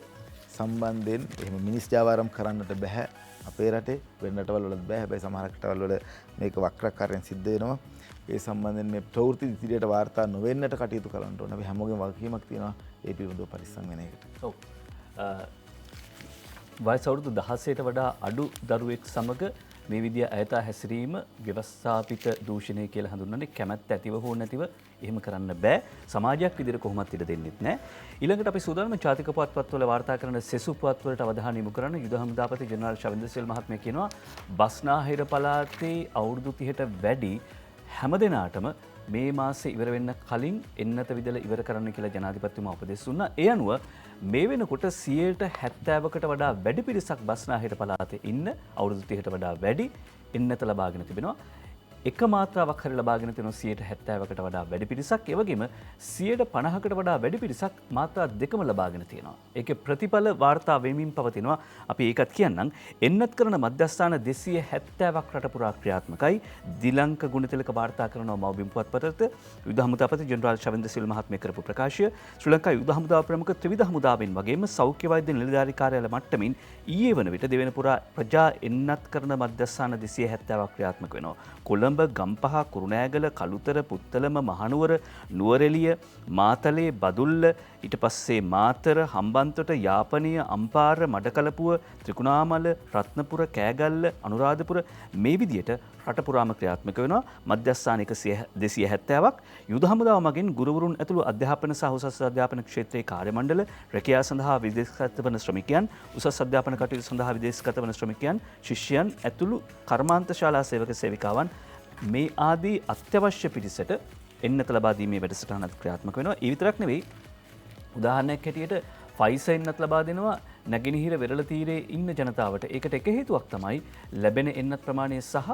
සම්බන්ධයෙන් එහෙම මිනිස් ජාවාරම් කරන්නට බෑ. අපේ රටේ වෙන රටවල් වලත් බෑ. හැබැයි සමහර රටවල් වල මේක වක්‍රාකාරයෙන් සිද්ධ වෙනවා. ඒ සම්බන්ධයෙන් මේ ප්‍රවෘත්ති ඉදිරියට වාර්තා නොවෙන්නට කටයුතු කරන්න ඕන. අපි හැමෝගෙම වගකීමක් තියෙනවා ඒ පිළිබඳව පරිස්සම් වෙන එකට. ඔව්. වයස අවුරුදු 16ට වඩා අඩු දරුවෙක් සමග මේ විදිය අයථා හැසිරීම ව්‍යවස්ථාපිත දූෂණය කියලා හඳුන්වන්නේ. කැමැත්ත ඇතිව හෝ නැතිව එහෙම කරන්න බෑ. සමාජයක් විදිහට කොහොමත් ඉඩ දෙන්නෙත් නෑ. ඊළඟට අපි සූදානම් ජාතික පුවත්පත්වල වාර්තා කරන සෙසු පුවත්වලට අවධානය යොමු කරන යුද හමුදාපති ජෙනරාල් ශවින්දසිල් මහත්මයා කියනවා බස්නාහිර පළාතේ අවුරුදු 30ට වැඩි හැමදෙනාටම මේ මාසේ ඉවර වෙන්න කලින් එන්නත විදල ඉවර කරන්න කියලා ජනාධිපතිතුමා උපදෙස් දුන්නා. ඒ අනුව මේ වෙනකොට 70%කට වඩා වැඩි පිරිසක් බස්නාහිර පළාතේ ඉන්න අවුරුදු 30ට වඩා වැඩි එන්නත ලබාගෙන තිබෙනවා. එක මාත්‍රාවක් හරි ලබාගෙන තියෙනවා 70%කට වඩා වැඩි පිරිසක්. ඒ වගේම 50%කට වඩා වැඩි පිරිසක් මාත්‍රා දෙකම ලබාගෙන තියෙනවා. ඒකේ ප්‍රතිඵල වාර්තා වෙමින් පවතිනවා. අපි ඒකත් කියන්නම්. එන්නත් කරන මධ්‍යස්ථාන 270ක් රට පුරා ක්‍රියාත්මකයි. දිලංක ගුණතිලක වාර්තා කරනවා මව්බිම් පුවත්පතට යුද හමුදාපති ජෙනරාල් ශවින්දසිල් මහත්මිය කරපු ප්‍රකාශය ශ්‍රී ලංකා යුද හමුදාව ප්‍රමුඛ ත්‍රිවිධ හමුදාවෙන් වගේම සෞඛ්‍ය වෛද්‍ය නිලධාරී කාර්යාලය මට්ටමින් ඊයේ වන විට දෙවෙනි පුරා ප්‍රජා එන්නත් කරන මධ්‍යස්ථාන 270ක් ක්‍රියාත්මක වෙනවා. කොළඹ, ගම්පහ, කුරුණෑගල, කළුතර, පුත්තලම, මහනුවර, නුවරඑළිය, මාතලේ, බදුල්ල, ඊට පස්සේ මාතර, හම්බන්තොට, යාපනීය, අම්පාර, මඩකලපුව, ත්‍රිකුණාමල, රත්නපුර, කෑගල්ල, අනුරාධපුර මේ විදියට රට පුරාම ක්‍රියාත්මක වෙනවා. මධ්‍යස්ථාන 270ක් යුද හමුදාව මගින් ගුරුවරුන් ඇතුළු අධ්‍යාපන සහ උසස් අධ්‍යාපන ක්ෂේත්‍රයේ කාර්ය මණ්ඩල, රැකියාව සඳහා විදේශගත වන ශ්‍රමිකයන්, උසස් අධ්‍යාපන කටයුතු සඳහා විදේශගත වන ශ්‍රමිකයන්, ශිෂ්‍යයන් ඇතුළු කර්මාන්ත ශාලා සේවක සේවිකාවන් මේ ආදී අත්‍යවශ්‍ය පිරිසට එන්නත ලබා දීමේ වැඩසටහනක් ක්‍රියාත්මක වෙනවා. ඒ විතරක් නෙවෙයි, උදාහරණයක් හැටියට ෆයිසර් එන්නත් ලබා දෙනවා නැගෙනහිර වෙරළ තීරයේ ඉන්න ජනතාවට. ඒකට එක හේතුවක් තමයි ලැබෙන එන්නත් ප්‍රමාණය සහ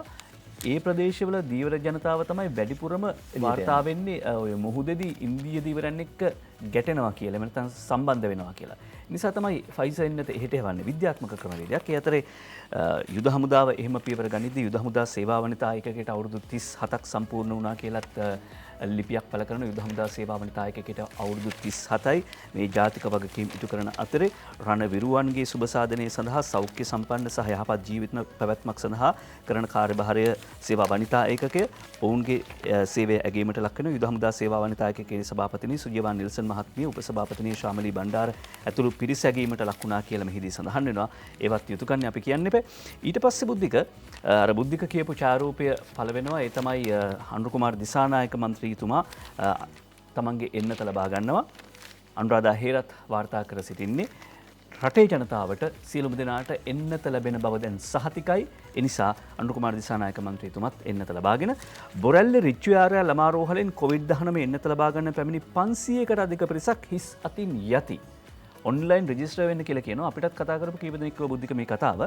ඒ ප්‍රදේශවල දීවර ජනතාව තමයි වැඩිපුරම වාර්තා වෙන්නේ ඔය මුහුදේදී ඉන්දිය දීවරයන් එක්ක ගැටෙනවා කියලා. එහෙම නැත්නම් සම්බන්ධ වෙනවා කියලා. නිසා තමයි ෆයිසර් එන්නත එහෙට යවන්නේ. විද්‍යාත්මක ක්‍රමවේදයක්. ඒ අතරේ යුද හමුදාව එහෙම පියවර ගනිද්දී යුද හමුදා සේවාවනිතා ඒකකයට අවුරුදු 37ක් සම්පූර්ණ වුණා කියලත් ලිපියක් පළ කරන යුද හමුදා සේවාවනිතා ඒකකයට අවුරුදු 37යි මේ ජාතික වගකීම් ඉටු කරන අතරේ රණවිරුවන්ගේ සුබ සාධනය සඳහා සෞඛ්‍ය සම්පන්න සහ යහපත් ජීවිත පැවැත්මක් සඳහා කරන කාර්යභාරය සේවාවනිතා ඒකකය ඔවුන්ගේ සේවය ඇගීමට ලක් වෙන යුද හමුදා සේවාවනිතා ඒකකයේ සභාපතිනි සුජිවාන් නිල්සන් මහත්මිය උපසභාපතිනි ශාමලී බණ්ඩාර ඇතුළු පිරිස ඇගීමට ලක් වුණා කියලා මෙහිදී සඳහන් වෙනවා. ඒවත් යුතුයකන්නේ අපි කියන්න එපා. ඊට පස්සේ බුද්ධික කියපු ඡායාරූපය පළ වෙනවා. ඒ තමයි අනුර කුමාර දිසානායක මන්ත්‍රීතුමා තමන්ගේ එන්නත ලබා ගන්නවා. අනුරාධා හේරත් වාර්තා කර සිටින්නේ රටේ ජනතාවට සියලුම දෙනාට එන්නත ලැබෙන බව දැන් සහතිකයි. ඒ නිසා අනුර කුමාර දිසානායක මන්ත්‍රීතුමත් එන්නත ලබාගෙන බොරැල්ල රිච්චු ආරය ළමාරෝහලෙන් COVID-19 එන්නත ලබා ගන්න පැමිණි 500කට අධික පිරිසක් හිස් අතින් යති. ඔන්ලයින් රෙජිස්ටර් වෙන්න කියලා කියනවා. අපිටත් කතා කරපු කීප දෙනෙක් කිව්ව බුද්ධික මේ කතාව.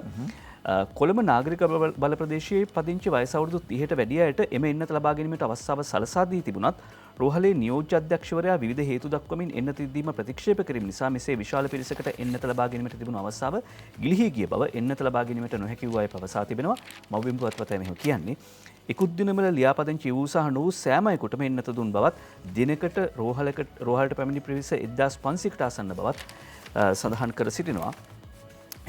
කොළඹ නාගරික බල ප්‍රදේශයේ පදිංචි වයස අවුරුදු 30ට වැඩි අයට එම එන්නත ලබා ගැනීමට අවස්ථාව සලසා දී තිබුණත් රෝහලේ නියෝජ්‍ය අධ්‍යක්ෂවරයා විවිධ හේතු දක්වමින් එන්නත දීම ප්‍රතික්ෂේප කිරීම නිසා මෙසේ විශාල පිරිසකට එන්නත ලබා ගැනීමට තිබුණු අවස්ථාව ගිලිහී ගිය බව එන්නත ලබා ගැනීමට නොහැකි වූ අය පවසා තිබෙනවා. මව්බිම් පුවත්පතේ මෙහෙම කියන්නේ. ඉකුත් දිනවල ලියාපදිංචි වූ සහ නොවූ සෑම අයෙකුටම එන්නත දුන් බවත් දිනකට රෝහලට පැමිණි පිරිස 1500කට ආසන්න බවත් සඳහන් කර සිටිනවා.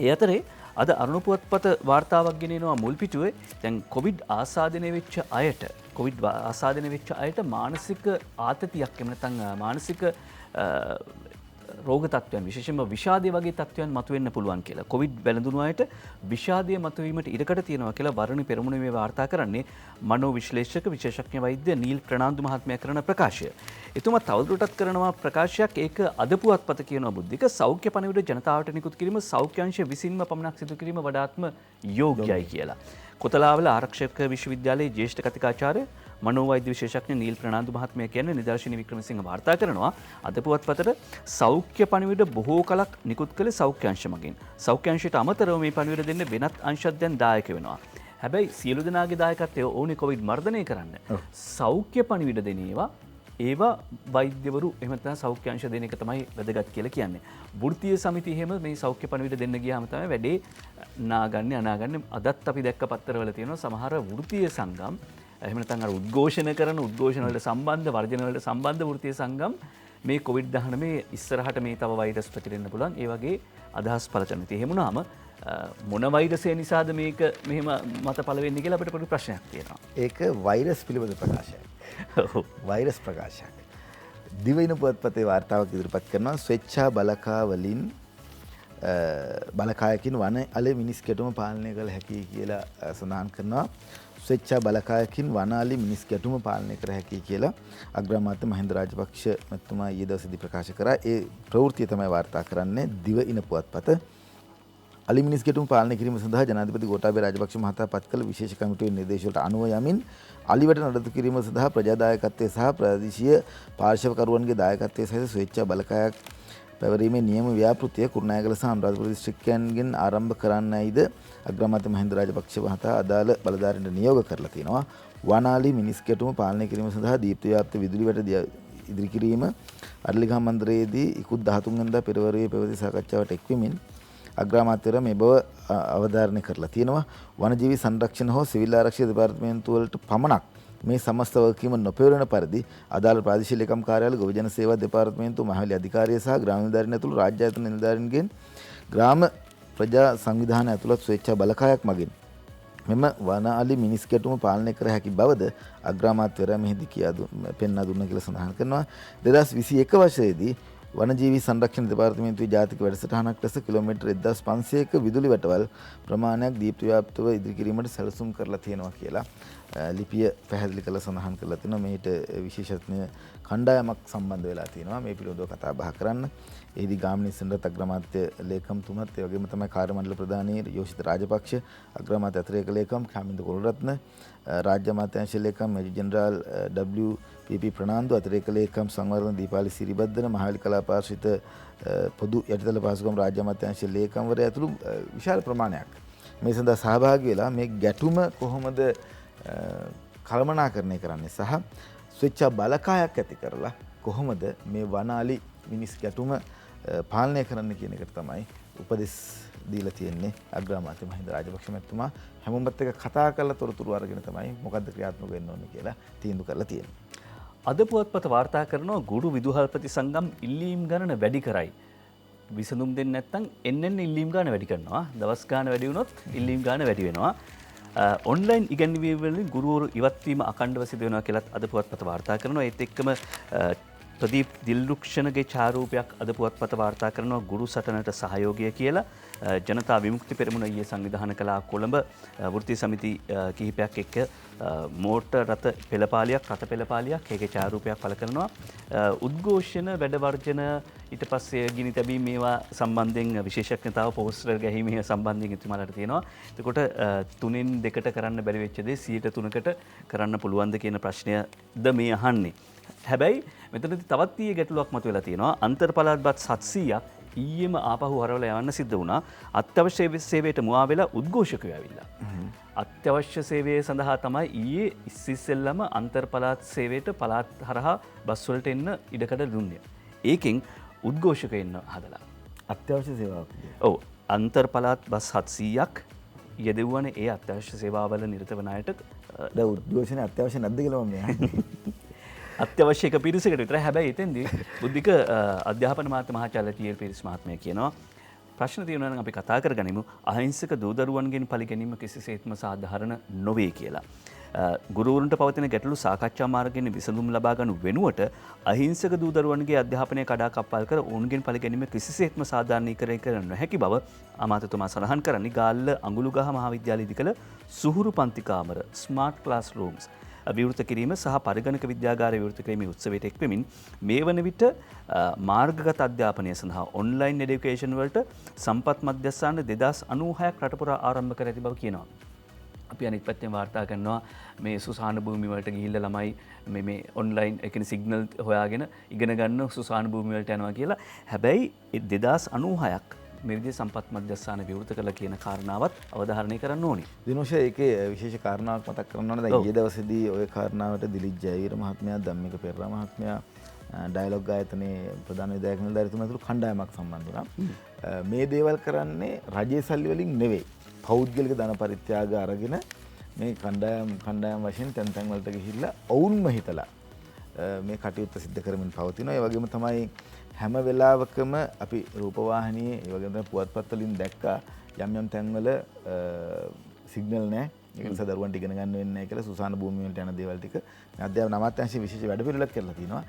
ඒ අතරේ අද අරුණ පුවත්පත වාර්තාවක් ගෙනෙනවා මුල් පිටුවේ දැන් කොවිඩ් ආසාදනය වෙච්ච අයට මානසික ආතතියක් එහෙම නැත්නම් මානසික රෝග තත්ත්වයන් විශේෂයෙන්ම විෂාදය වගේ තත්ත්වයන් මතුවෙන්න පුළුවන් කියලා. කොවිඩ් වැළඳුණු අයට විෂාදය මතුවීමට ඉඩකඩ තියෙනවා කියලා වරණි පෙරමුණ මේ වාර්තා කරන්නේ මනෝ විශ්ලේෂක විශේෂඥ වෛද්‍ය නීල් ප්‍රනාන්දු මහත්මයා කරන ප්‍රකාශය. එතුමා තවදුරටත් කරනවා ප්‍රකාශයක්. ඒක අද පුවත්පත කියනවා බුද්ධික සෞඛ්‍ය පණිවිඩ ජනතාවට නිකුත් කිරීම සෞඛ්‍ය අංශ විසින්ම පමණක් සිදු කිරීම වඩාත්ම යෝග්‍යයි කියලා. කොතලාවල ආරක්ෂක විශ්වවිද්‍යාලයේ ජ්‍යෙෂ්ඨ කතිකාචාර්ය මනෝවෛද්‍ය විශේෂඥ නීල් ප්‍රනාන්දු මහත්මයා කියන්නේ නිදර්ශනී වික්‍රමසිංහ වාර්තා කරනවා අද පුවත්පතට සෞඛ්‍ය පණිවිඩ බොහෝ කලක් නිකුත් කළේ සෞඛ්‍ය අංශ මගින්. සෞඛ්‍ය අංශයට අමතරව මේ පණිවිඩ දෙන්න වෙනත් අංශත් දැන් දායක වෙනවා. හැබැයි සියලු දෙනාගේ දායකත්වය ඕනේ කොවිඩ් මර්ධනය කරන්න. සෞඛ්‍ය පණිවිඩ දෙන ඒවා වෛද්‍යවරු එහෙම නැත්නම් සෞඛ්‍ය අංශ දෙන එක තමයි වැදගත් කියලා කියන්නේ. වෘත්තීය සමිතිය එහෙම මේ සෞඛ්‍ය පණිවිඩ දෙන්න ගියාම තමයි වැඩේ අනාගන්නේ. අදත් අපි දැක්ක පත්තරවල තියෙනවා සමහර වෘත්තීය සංගම් එහෙම නැත්නම් අර උද්ඝෝෂණ වලට සම්බන්ධ වර්ජන වලට සම්බන්ධ වෘත්තීය සංගම් මේ COVID-19 ඉස්සරහට මේ තව වෛරස් පැතිරෙන්න පුළුවන් ඒ වගේ අදහස් පළ කරනවා. ඉතින් එහෙම වුණාම මොන වෛරසය නිසාද මේක මෙහෙම මත පළ වෙන්නේ කියලා අපිට පොඩි ප්‍රශ්නයක් තියෙනවා. ඒක වෛරස් පිළිබඳ ප්‍රකාශයක්. වෛරස් ප්‍රකාශයක්. දිවයින පුවත්පතේ වාර්තාවක් ඉදිරිපත් කරනවා ස්වේච්ඡා බලකායකින් වන අල මිනිස් ගැටුම පාලනය කළ හැකි කියලා සඳහන් කරනවා. ස්වේච්ඡා බලකායකින් වනාලි මිනිස් ගැටුම පාලනය කර හැකි කියලා අග්‍රාමාත්‍ය මහින්ද රාජපක්ෂ මැතිතුමා ඊයේ දවසේදී ප්‍රකාශ කරා. ඒ ප්‍රවෘත්තිය තමයි වාර්තා කරන්නේ දිවයින පුවත්පත. අලි මිනිස් ගැටුම පාලනය කිරීම සඳහා ජනාධිපති ගෝඨාභය රාජපක්ෂ මහතා පත් කළ විශේෂ කමිටුවේ නිර්දේශ වලට අනුව යමින් අලිවට නඩත්තු කිරීම සඳහා ප්‍රජා දායකත්වයේ සහ ප්‍රාදේශීය පාර්ශවකරුවන්ගේ දායකත්වයේ සහිත ස්වේච්ඡා බලකායක් පැවරීමේ නියම ව්‍යාපෘතිය කුරුණෑගල සහ අනුරාධපුර දිස්ත්‍රික්කයන්ගෙන් ආරම්භ කරන්නයිද අග්‍රාමාත්‍ය මහින්ද රාජපක්ෂ මහතා අදාළ බලධාරීන්ට නියෝග කරලා තියෙනවා. වනාලි මිනිස් ගැටුම පාලනය කිරීම සඳහා දීප්ති ව්‍යාප්ත විදුලි වැට ඉදිරි කිරීම අරලිගහ මන්දිරයේදී ඉකුත් 13 වෙනිදා පෙරවරුවේ පැවති සාකච්ඡාවට එක්වෙමින් අග්‍රාමාත්‍යවරයා මේ බව අවධාරණය කරලා තියෙනවා. වනජීවි සංරක්ෂණ හෝ සිවිල් ආරක්ෂක දෙපාර්තමේන්තුව වලට පමණක් මේ සමස්ත වගකීම නොපෙවරෙන පරිදි අදාළ ප්‍රාදේශීය ලේකම් කාර්යාල ගොවි ජන සේවා දෙපාර්තමේන්තුව මහවැලි අධිකාරිය සහ ග්‍රාම නිලධාරීන් ඇතුළු රාජ්‍ය ආයතන නිලධාරීන්ගෙන් ග්‍රාම ප්‍රජා සංවිධානය ඇතුළත් ස්වේච්ඡා බලකායක් මගින් මෙම වන අලි මිනිස් ගැටුම පාලනය කර හැකි බවද අග්‍රාමාත්‍යවරයා මෙහිදී පෙන්වා දුන්නා කියලා සඳහන් කරනවා. 2021 වසරේදී වනජීවී සංරක්ෂණ දෙපාර්තමේන්තුවේ ජාතික වැඩසටහනක් ලෙස කිලෝමීටර් 1500ක විදුලි වැටවල් ප්‍රමාණයක් දීප්තිව්‍යාප්තව ඉදිරි කිරීමට සැලසුම් කරලා තියෙනවා කියලා ලිපිය පැහැදිලි කරලා සඳහන් කරලා තිනවා. මේට විශේෂඥ කණ්ඩායමක් සම්බන්ධ වෙලා තියෙනවා මේ පිළිබඳව කතා බහ කරන්න. එහිදී ගාමිණී සෙනරත් අග්‍රාමාත්‍ය ලේකම්තුමත් ඒ වගේම තමයි කාර්ය මණ්ඩල ප්‍රධානී යෝෂිත රාජපක්ෂ අග්‍රාමාත්‍ය අතිරේක ලේකම් කාමින්ද කුලරත්න රාජ්‍ය අමාත්‍යාංශ ලේකම් මේජර් ජෙනරාල් WPP ප්‍රනාන්දු අතිරේක ලේකම් සංවර්ධන දීපාලි සිරිබද්දන මහවැලි කලාප ආශ්‍රිත පොදු යටිතල පහසුකම් රාජ්‍ය අමාත්‍යාංශ ලේකම්වරයා ඇතුළු විශාල ප්‍රමාණයක් මේ සඳහා සහභාගී වෙලා මේ ගැටුම කොහොමද කළමනාකරණය කරන්නේ සහ ස්වච්ඡ බලකායක් ඇති කරලා කොහොමද මේ වනාලි මිනිස් ගැටුම පාලනය කරන්න කියන එකට තමයි උපදෙස් දීලා තියෙන්නේ අග්‍රාමාත්‍ය මහින්ද රාජපක්ෂ මහත්මයා හැමෝමත් එක්ක කතා කරලා තොරතුරු අරගෙන තමයි මොකද්ද ක්‍රියාත්මක වෙන්න ඕනේ කියලා තීන්දුව කරලා තියෙන්නේ. අද පුවත්පත වාර්තා කරනවා ගුරු විදුහල්පති සංගම් ඉල්ලීම් ගණන වැඩි කරයි. විසඳුම් දෙන්නේ නැත්නම් එන්න ඉල්ලීම් ගාන වැඩි කරනවා. දවස් ගාන වැඩි වුණොත් ඉල්ලීම් ගාන වැඩි වෙනවා. ඔන්ලයින් ඉගැන්වීම් වලින් ගුරුවරු ඉවත් වීම අඛණ්ඩව සිදු වෙනවා කියලාත් අද පුවත්පත වාර්තා කරනවා. ඒත් එක්කම ප්‍රදීප් දිල්රුක්ෂණගේ ඡායාරූපයක් අද පුවත්පත වාර්තා කරනවා ගුරු සටනට සහයෝගය කියලා. ජනතා විමුක්ති පෙරමුණ ඊයේ සංවිධානය කළ කොළඹ වෘත්තීය සමිති කිහිපයක් එක්ක මෝටර් රථ පෙළපාලියක් රථ පෙළපාලියක් ඒකේ ඡායාරූපයක් පළ කරනවා. උද්ඝෝෂණ වැඩ වර්ජන ඊට පස්සේ ගිනි තැබීම් මේවා සම්බන්ධයෙන් විශේෂඥතාව පෝස්ටර් ගැහිීම සම්බන්ධයෙන් එතුමාලට තියෙනවා. එතකොට 3න් 2ට කරන්න බැරි වෙච්ච දේ 103කට කරන්න පුළුවන්ද කියන ප්‍රශ්නයද මේ අහන්නේ. හැබැයි මෙතනදී තවත් ඊයේ ගැටලුවක් මතුවලා තියෙනවා. අන්තර් පළාත් බස් 700ක් ඊයේම ආපහු හරවලා යවන්න සිද්ධ වුණා. අත්‍යවශ්‍ය සේවයට මුවා වෙලා උද්ඝෝෂකයෝ ඇවිල්ලා. අත්‍යවශ්‍ය සේවය සඳහා තමයි ඊයේ ඉස්සෙල්ලම අන්තර් පළාත් සේවයට පළාත් හරහා බස් වලට එන්න ඉඩකඩ දුන්නේ. ඒකෙන් උද්ඝෝෂකයෝ එන්න හදලා. අත්‍යවශ්‍ය සේවාවක්. ඔව් අන්තර් පළාත් බස් 700ක් යෙදුවනේ ඒ අත්‍යවශ්‍ය සේවාවල නිරත වන අයට දැන් උද්ඝෝෂණය අත්‍යවශ්‍ය නැද්ද කියලා මම අහන්නේ. අත්‍යවශ්‍ය එක පිරිසකට විතරයි. හැබැයි එතෙන්දී බුද්ධික අධ්‍යාපන මාත්‍ය මහාචාර්ය ටී.එල්. පීරිස් මහත්මයා කියනවා ප්‍රශ්න තියෙනවා නම් අපි කතා කරගනිමු. අහිංසක දූ දරුවන්ගෙන් පලි ගැනීම කිසිසේත්ම සාධාරණ නොවේ කියලා. ගුරුවරුන්ට පවතින ගැටලු සාකච්ඡා මාර්ගයෙන් විසඳුම් ලබා ගන්නු වෙනුවට අහිංසක දූ දරුවන්ගේ අධ්‍යාපනය කඩාකප්පල් කර ඔවුන්ගෙන් පලි ගැනීම කිසිසේත්ම සාධාරණීකරණය කර නොහැකි බව අමාත්‍යතුමා සඳහන් කරන්නේ. ගාල්ල අඟුලුගහ මහාවිද්‍යාලයේදී කළ සුහුරු පන්ති කාමර ස්මාර්ට් ක්ලාස් රූම්ස් විවෘත කිරීම සහ පරිගණක විද්‍යාගාරය විවෘත කිරීමේ උත්සවයට එක්වෙමින් මේ වන විට මාර්ගගත අධ්‍යාපනය සඳහා ඔන්ලයින් එඩියුකේෂන් වලට සම්පත් මධ්‍යස්ථාන 2096ක් රටපුරා ආරම්භ කර ඇති බව කියනවා. අපි අනිත් පැත්තෙන් වාර්තා කරනවා මේ සුසාන භූමි වලට ගිහිල්ලා ළමයි මේ ඔන්ලයින් ඒ කියන්නේ සිග්නල් හොයාගෙන ඉගෙන ගන්න සුසාන භූමි වලට යනවා කියලා. හැබැයි 2096ක් මේ විදිහේ සම්පත් මධ්‍යස්ථාන විවෘත කළ කියන කාරණාවත් අවධාරණය කරන්න ඕනේ. දිනෝෂ ඒකේ විශේෂ කාරණාවක් මතක් කරන්න ඕනේ. දැන් ඊයේ දවසේදී ওই කාරණාවට දිලිත් ජයවීර මහත්මයා ධම්මික පෙරේරා මහත්මයා ඩයලොග් ආයතනයේ ප්‍රධාන විධායක නිලධාරීතුමා ඇතුළු කණ්ඩායමක් සම්බන්ධ වුණා. මේ දේවල් කරන්නේ රජයේ සල්ලි වලින් නෙවෙයි. පෞද්ගලික ධන පරිත්‍යාග අරගෙන මේ කණ්ඩායම් වශයෙන් තැන් වලට ගිහිල්ලා ඔවුන්ම හිතලා මේ කටයුත්ත සිද්ධ කරමින් පවතිනවා. ඒ වගේම තමයි හැම වෙලාවකම අපි රූපවාහිනියේ ඒ වගේම තමයි පුවත්පත් වලින් දැක්කා යම් තැන්වල සිග්නල් නැහැ. ඒක නිසා දරුවන්ට ඉගෙන ගන්න වෙන්නේ නැහැ කියලා සුසාන භූමිය වලට යන දේවල් ටික මේ අධ්‍යාපන අමාත්‍යාංශයේ විශේෂ වැඩපිළිවෙලක් කරලා තිනවා.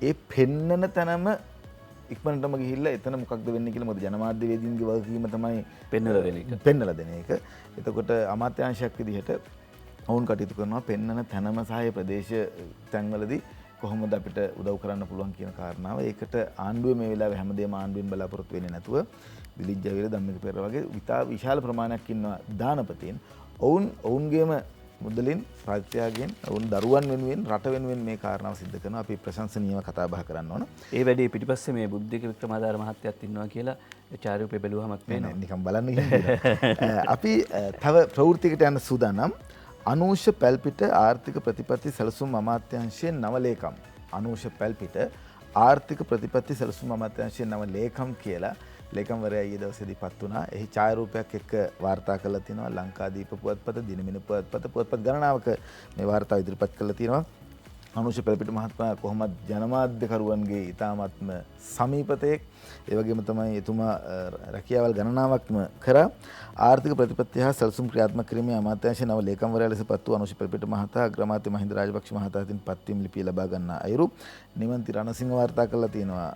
ඒ පෙන්නන තැනම ඉක්මනටම ගිහිල්ලා එතන මොකක්ද වෙන්නේ කියලා මොකද ජනමාධ්‍යවේදීන්ගේ වගකීම තමයි පෙන්නලා දෙන එක. එතකොට අමාත්‍යාංශයක් විදිහට වුන් කටයුතු කරනවා පෙන්නන තැනම සහ ප්‍රදේශ තැන්වලදී කොහොමද අපිට උදව් කරන්න පුළුවන් කියන කාරණාව. ඒකට ආණ්ඩුවේ මේ වෙලාවේ හැමදේම ආණ්ඩුවෙන් බලාපොරොත්තු වෙන්නේ නැතුව දිලිත් ජයවීර ධම්මික පෙරේරා වගේ විශාල ප්‍රමාණයක් ඉන්නවා දානපතීන්. ඔවුන්ගේම මුදලින් ප්‍රත්‍යාගයෙන් ඔවුන් දරුවන් වෙනුවෙන් රට වෙනුවෙන් මේ කාරණාව සිද්ධ කරනවා. අපි ප්‍රශංසනීයව කතා බහ කරන්න ඕන. ඒ වැඩේ පිටිපස්සේ මේ බුද්ධික වික්‍රමාදාර මහත්තයාත් ඉන්නවා කියලා චාරිරූපේ බැලුවමත් පේනවා. නිකන් බලන්න ගිහින් අපි තව ප්‍රවෘත්තියකට යන්න සූදානම්. අනූෂ පැල්පිට ආර්ථික ප්‍රතිපත්ති සැලසුම් අමාත්‍යාංශයේ නව ලේකම්. අනූෂ පැල්පිට ආර්ථික ප්‍රතිපත්ති සැලසුම් අමාත්‍යාංශයේ නව ලේකම් කියලා ලේකම්වරයා ඊයේ දවසේදී පත් වුණා. එහි ඡායාරූපයක් එක්ක වාර්තා කරලා තිනවා ලංකාදීප පුවත්පත, දිනමින පුවත්පත ගණනාවක මේ වාර්තාව ඉදිරිපත් කරලා තිනවා. අනුෂ පෙළපිට මහත්මයා කොහොමද ජනමාධ්‍යකරුවන්ගේ ඉතාමත්ම සමීපතෙක්. ඒ වගේම තමයි එතුමා රැකියාවල් ගණනාවක්ම කරා. ආර්ථික ප්‍රතිපත්ති හා සැලසුම් ක්‍රියාත්මක කිරීමේ අමාත්‍යාංශ නව ලේකම්වරයා ලෙස පත් වූ අනුෂ පෙළපිට මහතා අග්‍රාමාත්‍ය මහින්ද රාජපක්ෂ මහතා අතින් පත්වීම් ලිපිය ලබා ගන්නා අයුරු නිමන්ති රණසිංහ වාර්තා කරලා තියෙනවා.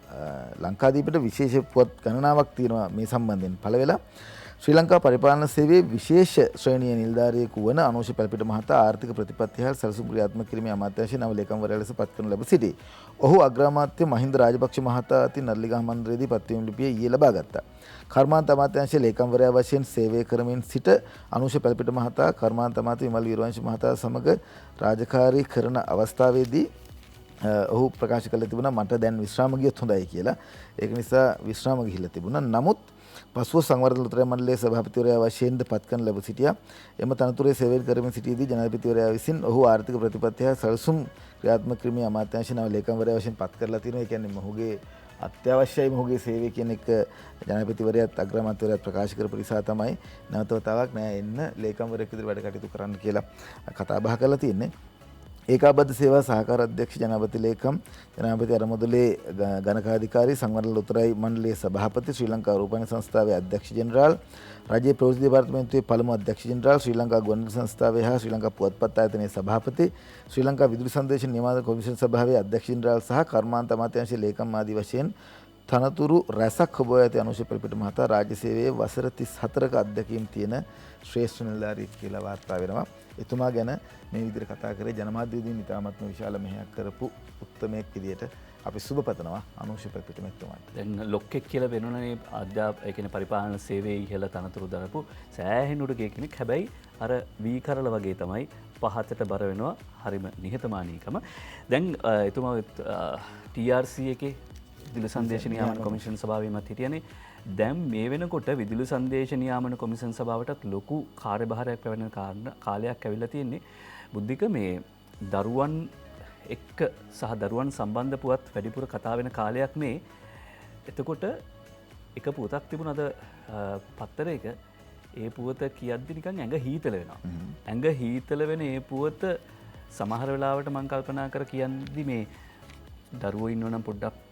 ලංකාදීපට විශේෂ පුවත් ගණනාවක් තියෙනවා මේ සම්බන්ධයෙන් පළ වෙලා. ශ්‍රී ලංකා පරිපාලන සේවයේ විශේෂ ශ්‍රේණිය නිලධාරියෙකු වන අනුෂ පෙළපිට මහතා ආර්ථික ප්‍රතිපත්ති හා සැලසුම් ක්‍රියාත්මක කිරීමේ අමාත්‍යාංශ නව ලේකම්වරයා ලෙස පත් කරනු ලැබ සිටී. ඔහු අග්‍රාමාත්‍ය මහින්ද රාජපක්ෂ මහතා අතින් නර්ලිගහ මන්දිරයේදී පත්වීම් ලිපිය ඊයේ ලබා ගත්තා. කර්මාන්ත අමාත්‍යාංශයේ ලේකම්වරයා වශයෙන් සේවය කරමින් සිට අනුෂ පෙළපිට මහතා කර්මාන්ත අමාත්‍ය විමල් වීරවංශ මහතා සමග රාජකාරී කරන අවස්ථාවේදී ඔහු ප්‍රකාශ කළ තිබුණා මට දැන් විශ්‍රාම ගියොත් හොඳයි කියලා. ඒක නිසා විශ්‍රාම ගිහිල්ලා තිබුණා. නමුත් පසුව සංවර්ධන ලොතරැයි මණ්ඩලයේ සභාපතිවරයා වශයෙන්ද පත් කරන ලැබ සිටියා. එම තනතුරේ සේවය කරමින් සිටියේදී ජනාධිපතිවරයා විසින් ඔහු ආර්ථික ප්‍රතිපත්ති හා සැලසුම් ක්‍රියාත්මක කිරීමේ අමාත්‍යාංශ නව ලේකම්වරයා වශයෙන් පත් කරලා තියෙනවා. ඒ කියන්නේ මොහුගේ අත්‍යවශ්‍යයි මොහුගේ සේවය කියන එක ජනාධිපතිවරයාත් අග්‍රාමාත්‍යවරයාත් ප්‍රකාශ කරපු නිසා තමයි නැවත වතාවක් නෑ එන්න ලේකම්වරයෙක් විදිහට වැඩ කටයුතු කරන්න කියලා කතා බහ කරලා තියෙන්නේ. ඒකාබද්ධ සේවා සහකාර අධ්‍යක්ෂ ජනාධිපති ලේකම් ජනාධිපති අරමුදලේ ගණකාධිකාරී සංවර්ධන ලොතරැයි මණ්ඩලයේ සභාපති ශ්‍රී ලංකා රූපවාහිනී සංස්ථාවේ අධ්‍යක්ෂ ජෙනරාල් රජයේ ප්‍රවෘත්ති දෙපාර්තමේන්තුවේ පළමු අධ්‍යක්ෂ ජෙනරාල් ශ්‍රී ලංකා ගුවන්විදුලි සංස්ථාවේ හා ශ්‍රී ලංකා පුවත්පත් ආයතනයේ සභාපති ශ්‍රී ලංකා විදුලි සංදේශ නියමාධිකාර කොමිෂන් සභාවේ අධ්‍යක්ෂ ජෙනරාල් සහ කර්මාන්ත අමාත්‍යාංශයේ ලේකම් ආදී වශයෙන් තනතුරු රැසක් ඔබ ඇති අනුෂ පෙළපිට මහතා රාජ්‍ය සේවයේ වසර 34ක අත්දැකීම් තියෙන ශ්‍රේෂ්ඨ නිලධාරියෙක් කියලා වාර්තා වෙනවා. එතුමා ගැන මේ විදිහට කතා කරේ ජනමාධ්‍යවේදීන් ඉතාමත්ම විශාල මෙහෙයක් කරපු උත්තමයෙක් විදිහට අපි සුබ පතනවා අනුෂ පෙළපිට මෙතුමාට. දැන් ලොක්කෙක් කියලා වෙනුනේ ඒ කියන්නේ පරිපාලන සේවයේ ඉහළ තනතුරු දරපු සෑහෙන උඩගේ කෙනෙක්. හැබැයි අර වී කරල වගේ තමයි පහතට බර වෙනවා. හරිම නිහතමානීකම. දැන් එතුමා TRC එකේ විදුලි සංදේශ නියාමන කොමිෂන් සභාවෙමත් හිටියනේ. දැන් මේ වෙනකොට විදුලි සංදේශ නියාමන කොමිෂන් සභාවටත් ලොකු කාර්යභාරයක් පැවැෙන කාලයක් ඇවිල්ලා තියෙන්නේ. බුද්ධික මේ දරුවන් එක්ක සහ දරුවන් සම්බන්ධ පුවත් වැඩිපුර කතා වෙන කාලයක් මේ. එතකොට එක පුවතක් තිබුණාද පත්තරයක ඒ පුවත කියද්දි නිකන් ඇඟ හීතල වෙනවා. ඇඟ හීතල වෙන ඒ පුවත සමහර වෙලාවට මම කල්පනා කර කියන්දි මේ දරුවෝ ඉන්නවනම් පොඩ්ඩක්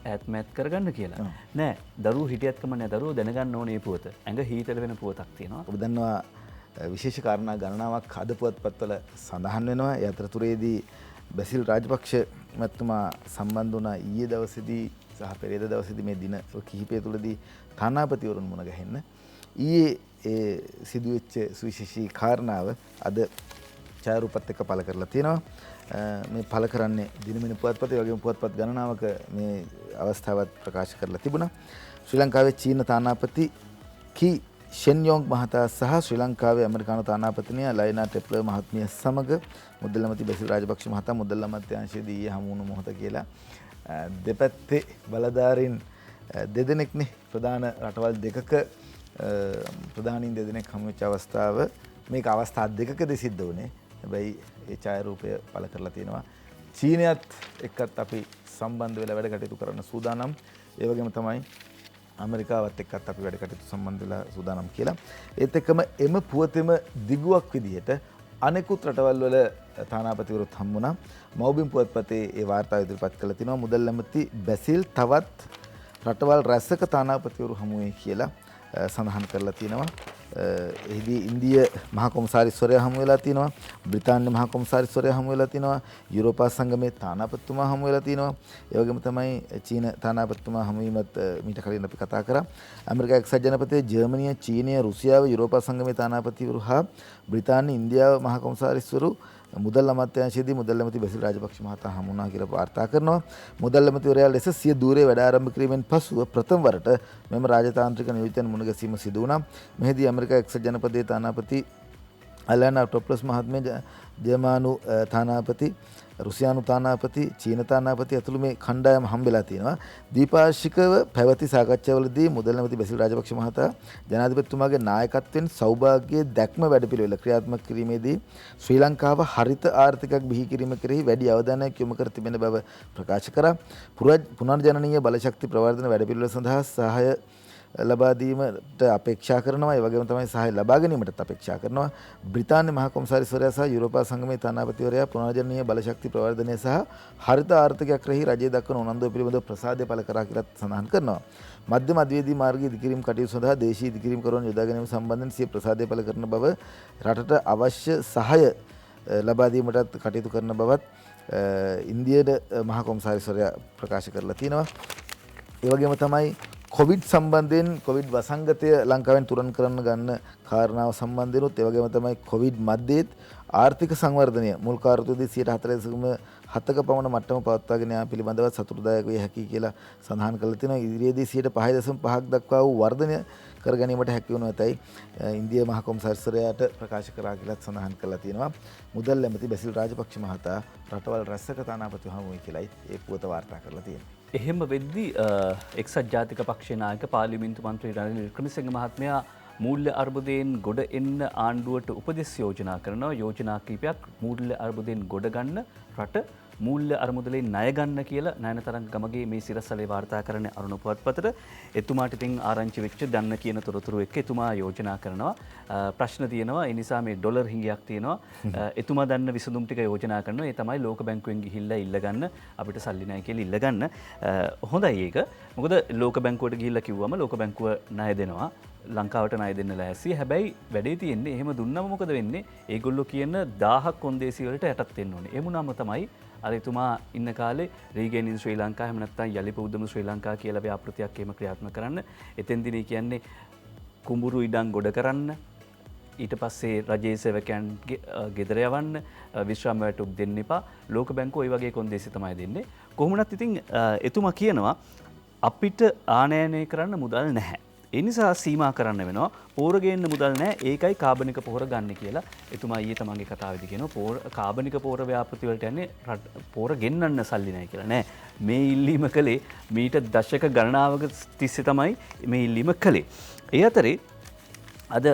ඇත්මැත් කරගන්න කියලා. නෑ දරුවෝ හිටියත්කම නෑ දරුවෝ දැනගන්න ඕනේ පුවත. ඇඟ හීතල වෙන පුවතක් තියෙනවා. ඔබ දන්නවා විශේෂ කාරණා ගණනාවක් අද පුවත්පත්වල සඳහන් වෙනවා. ඒ අතරතුරේදී බැසිල් රාජපක්ෂ මැතිතුමා සම්බන්ධ වුණා ඊයේ දවසේදී සහ පෙරේද දවසේදී මේ දින කිහිපය තුලදී තානාපතිවරුන් මුණ ගැහෙන්න. ඊයේ ඒ සිදුවෙච්ච සුවිශේෂී කාරණාව අද ඡායාරූපත් එක්ක පළ කරලා තියෙනවා. මේ පළ කරන්නේ දිනමින පුවත්පතේ වගේම පුවත්පත් ගණනාවක මේ අවස්ථාවත් ප්‍රකාශ කරලා තිබුණා. ශ්‍රී ලංකාවේ චීන තානාපති කි ෂෙන්යොන්ග් මහතා සහ ශ්‍රී ලංකාවේ ඇමරිකානු තානාපතිනිය ලයිනා ටෙප්ලර් මහත්මිය සමග මුදල් ඇමති බැසිල් රාජපක්ෂ මහතා මුදල් අමාත්‍යාංශයේදී ඊයේ හමු වුණු මොහොත කියලා දෙපැත්තේ බලධාරීන් දෙදෙනෙක්නේ ප්‍රධාන රටවල් දෙකක ප්‍රධානීන් දෙදෙනෙක් හමු වෙච්ච අවස්ථාව මේක අවස්ථා දෙකකදී සිද්ධ වුණේ. හැබැයි ඒ ඡායාරූපය පළ කරලා තියෙනවා. චීනයත් එක්කත් අපි සම්බන්ධ වෙලා වැඩ කටයුතු කරන්න සූදානම්. ඒ වගේම තමයි ඇමරිකාවත් එක්කත් අපි වැඩ කටයුතු සම්බන්ධ වෙලා සූදානම් කියලා. ඒත් එක්කම එම පුවතෙම දිගුවක් විදිහට අනෙකුත් රටවල් වල තානාපතිවරුත් හම්බුණා. මව්බිම් පුවත්පතේ ඒ වාර්තාව ඉදිරිපත් කළා තිනවා. මුදල් ඇමති බැසිල් තවත් රටවල් රැසක තානාපතිවරු හමු වෙයි කියලා සඳහන් කරලා තියෙනවා. එහිදී ඉන්දිය මහා කොමසාරිස්වරයා හමු වෙලා තිනවා. බ්‍රිතාන්‍ය මහා කොමසාරිස්වරයා හමු වෙලා තිනවා. යුරෝපා සංගමේ තානාපතිතුමා හමු වෙලා තිනවා. ඒ වගේම තමයි චීන තානාපතිතුමා හමු වීමත් මීට කලින් අපි කතා කරා. ඇමරිකා එක්සත් ජනපදයේ ජර්මනිය, චීනය, රුසියාව, යුරෝපා සංගමේ තානාපතිවරු හා බ්‍රිතාන්‍ය, ඉන්දියාව මහා කොමසාරිස්වරු මුදල් අමාත්‍යාංශයේදී මුදල් ඇමති බැසිල් රාජපක්ෂ මහතා හමු වුණා කියලා වාර්තා කරනවා. මුදල් ඇමතිවරයා ලෙස සිය ධූරයේ වැඩ ආරම්භ කිරීමෙන් පසුව ප්‍රථම වරට මෙම රාජතාන්ත්‍රික නියෝජිතයන් මුණ ගැසීම සිදු වුණා. මෙහිදී ඇමරිකා එක්සත් ජනපදයේ තානාපති අලෑනා ටොප්ලස් මහත්මිය, ජර්මානු තානාපති, රුසියානු තානාපති, චීන තානාපති ඇතුළු මේ කණ්ඩායම හම්බෙලා තියෙනවා. දීපාර්ශ්විකව පැවති සාකච්ඡාවලදී මුදල් ඇමති බැසිල් රාජපක්ෂ මහතා ජනාධිපතිතුමාගේ නායකත්වයෙන් සෞභාග්‍ය දැක්ම වැඩපිළිවෙල ක්‍රියාත්මක කිරීමේදී ශ්‍රී ලංකාව හරිත ආර්ථිකයක් බිහි කිරීම කෙරෙහි වැඩි අවධානයක් යොමු කර තිබෙන බව ප්‍රකාශ කරා. පුනර්ජනනීය බලශක්ති ප්‍රවර්ධන වැඩපිළිවෙල සඳහා සහාය ලබා දීමට අපේක්ෂා කරනවා. ඒ වගේම තමයි සහාය ලබා ගැනීමටත් අපේක්ෂා කරනවා. බ්‍රිතාන්‍ය මහ කොමසාරිස්වරයා සහ යුරෝපා සංගමේ තානාපතිවරයා පුනර්ජනනීය බලශක්ති ප්‍රවර්ධනය සහ හරිත ආර්ථිකයක් කෙරෙහි රජය දක්වන උනන්දුව පිළිබඳව ප්‍රසාදය පළ කරා කියලා සඳහන් කරනවා. මධ්‍යම අධිවේදී මාර්ගයේ ඉදිකිරීම් කටයුතු සඳහා දේශීය ඉදිකිරීම් කරන යොදා ගැනීම සම්බන්ධයෙන් සිය ප්‍රසාදය පළ කරන බව රටට අවශ්‍ය සහාය ලබා දීමටත් කටයුතු කරන බවත් ඉන්දියාවේ මහ කොමසාරිස්වරයා ප්‍රකාශ කරලා තියෙනවා. ඒ වගේම තමයි කොවිඩ් සම්බන්ධයෙන් කොවිඩ් වසංගතය ලංකාවෙන් තුරන් කරන්න ගන්න කාරණාව සම්බන්ධයෙන් ඒ වගේම තමයි කොවිඩ් මැද්දේත් ආර්ථික සංවර්ධනය මුල් කාර්යතුදී 40.7ක පමණ මට්ටම පවත්වාගෙන යාම පිළිබඳව සතුටුදායක විය හැකියි කියලා සඳහන් කරලා තිනවා. ඉදිරියේදී 5.5ක් දක්වා වූ වර්ධනය කර ගැනීමට හැකි වනු ඇතයි ඉන්දියා මහ කොමසාරිස්වරයාට ප්‍රකාශ කරා කියලා සඳහන් කරලා තියෙනවා. මුදල් ඇමති බැසිල් රාජපක්ෂ මහතා රටවල් රැසක තානාපති හමුවේ කියලායි ඒ පුවත වාර්තා කරලා තියෙනවා. එහෙම වෙද්දී එක්සත් ජාතික පක්ෂේ නායක පාර්ලිමේන්තු මන්ත්‍රී රනිල් වික්‍රමසිංහ මහත්මයා මූල්‍ය අර්බුදයෙන් ගොඩ එන්න ආණ්ඩුවට උපදෙස් යෝජනා කරනවා. යෝජනා කීපයක් මූල්‍ය අර්බුදයෙන් ගොඩ ගන්න රට මූල්‍ය අරමුදලෙන් ණය ගන්න කියලා නයනතරංග ගමගේ මේ සිරස්වලේ වාර්තා කරන අරුණ පුවත්පතට එතුමාට ඉතින් ආරංචි වෙච්ච දන්න කියන තොරතුරු එක්ක එතුමා යෝජනා කරනවා. ප්‍රශ්න තියෙනවා. ඒ නිසා මේ ඩොලර් හිඟයක් තියෙනවා. එතුමා දන්න විසඳුම් ටික යෝජනා කරනවා. ඒ තමයි ලෝක බැංකුවෙන් ගිහිල්ලා ඉල්ලගන්න අපිට සල්ලි නැහැ කියලා ඉල්ලගන්න. හොඳයි ඒක. මොකද ලෝක බැංකුවට ගිහිල්ලා කිව්වම ලෝක බැංකුව ණය දෙනවා. ලංකාවට ණය දෙන්න ලෑස්ති. හැබැයි වැඩේ තියෙන්නේ එහෙම දුන්නම මොකද වෙන්නේ? ඒගොල්ලෝ කියන 1000ක් කොන්දේසි වලට යටත් වෙන්න ඕනේ. එමුණම තමයි අර එතුමා ඉන්න කාලේ රීගේන් ඉන් ශ්‍රී ලංකා එහෙම නැත්නම් යලිප උදම ශ්‍රී ලංකා කියලා ව්‍යාපෘතියක් එහෙම ක්‍රියාත්මක කරන්න. එතෙන්දී කියන්නේ කුඹුරු ඉඩම් ගොඩ කරන්න. ඊට පස්සේ රජයේ සේවකයන්ගේ ගෙදර යවන්න විශ්‍රාම වැටුප් දෙන්න එපා. ලෝක බැංකුව ওই වගේ කොන්දේසි තමයි දෙන්නේ. කොහොමුණත් ඉතින් එතුමා කියනවා අපිට ආනයනය කරන්න මුදල් නැහැ. ඒ නිසා සීමා කරන්න වෙනවා. පෝර ගේන්න මුදල් නැහැ. ඒකයි කාබනික පොහොර ගන්න කියලා එතුමා ඊයේ තමන්ගේ කතාවේදී කියනවා. කාබනික පොහොර ව්‍යාපෘති වලට යන්නේ පෝර ගෙන්නන්න සල්ලි නැහැ කියලා නෑ. මේ ඉල්ලීම කළේ මීට දශක ගණනාවක තිස්සේ තමයි මේ ඉල්ලීම කළේ. ඒ අතරේ අද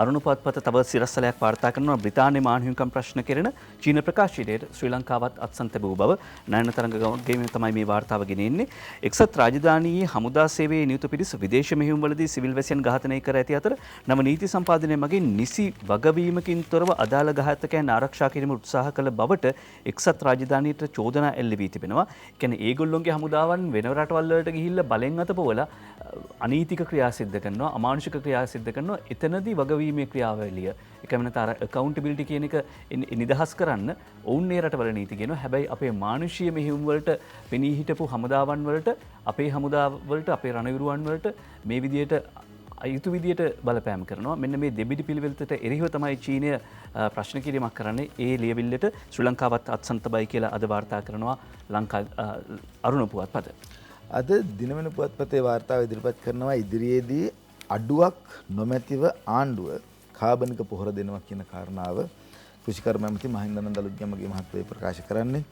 අරුණ පුවත්පත තව සිරස්වලයක් වාර්තා කරනවා. බ්‍රිතාන්‍ය මානහිමිකම් ප්‍රශ්න කෙරෙන චීන ප්‍රකාශයට ශ්‍රී ලංකාවත් අත්සන් තැබූ බව නයනතරංග ගමගේ තමයි මේ වාර්තාව ගෙනෙන්නේ. එක්සත් රාජධානියේ හමුදා සේවයේ නියුත පිරිස විදේශ මෙහෙයුම්වලදී සිවිල් වැසියන් ඝාතනය කර ඇති අතර නව නීති සම්පාදනය මගින් නිසි වගවීමකින් තොරව අදාළ ඝාතකයන් ආරක්ෂා කිරීම උත්සාහ කළ බවට එක්සත් රාජධානියට චෝදනා එල්ල වී තිබෙනවා. ඒ කියන්නේ ඒගොල්ලොන්ගේ හමුදාවන් වෙන රටවල් වලට ගිහිල්ලා බලෙන් අතපොවලා අනීතික ක්‍රියා සිද්ධ කරනවා, අමානුෂික ක්‍රියා සිද්ධ කරනවා. එතනදී වගවීමේ ක්‍රියාවලිය එකම නැතර accountability කියන එක නිදහස් කරන්න ඔවුන් මේ රටවල නීති කියනවා. හැබැයි අපේ මානුෂීය මෙහෙයුම් වලට පෙනී හිටපු හමුදාවන් වලට අපේ හමුදාව වලට අපේ රණවිරුවන් වලට මේ විදියට අයුතු විදියට බලපෑම් කරනවා. මෙන්න මේ දෙබිඩි පිළිවෙලට එරෙහිව තමයි චීනය ප්‍රශ්න කිරීමක් කරන්නේ. ඒ ලියවිල්ලට ශ්‍රී ලංකාවත් අත්සන් තබයි කියලා අද වාර්තා කරනවා ලංකා අරුණ පුවත්පත. අද දිනවෙන පුවත්පතේ වාර්තාව ඉදිරිපත් කරනවා ඉදිරියේදී අඩුවක් නොමැතිව ආණ්ඩුව කාබනික පොහොර දෙනවා කියන කාරණාව කෘෂිකර්ම ඇමති මහින්දානන්ද අලුත්ගමගේ මහත්මයා ප්‍රකාශ කරන්නේ.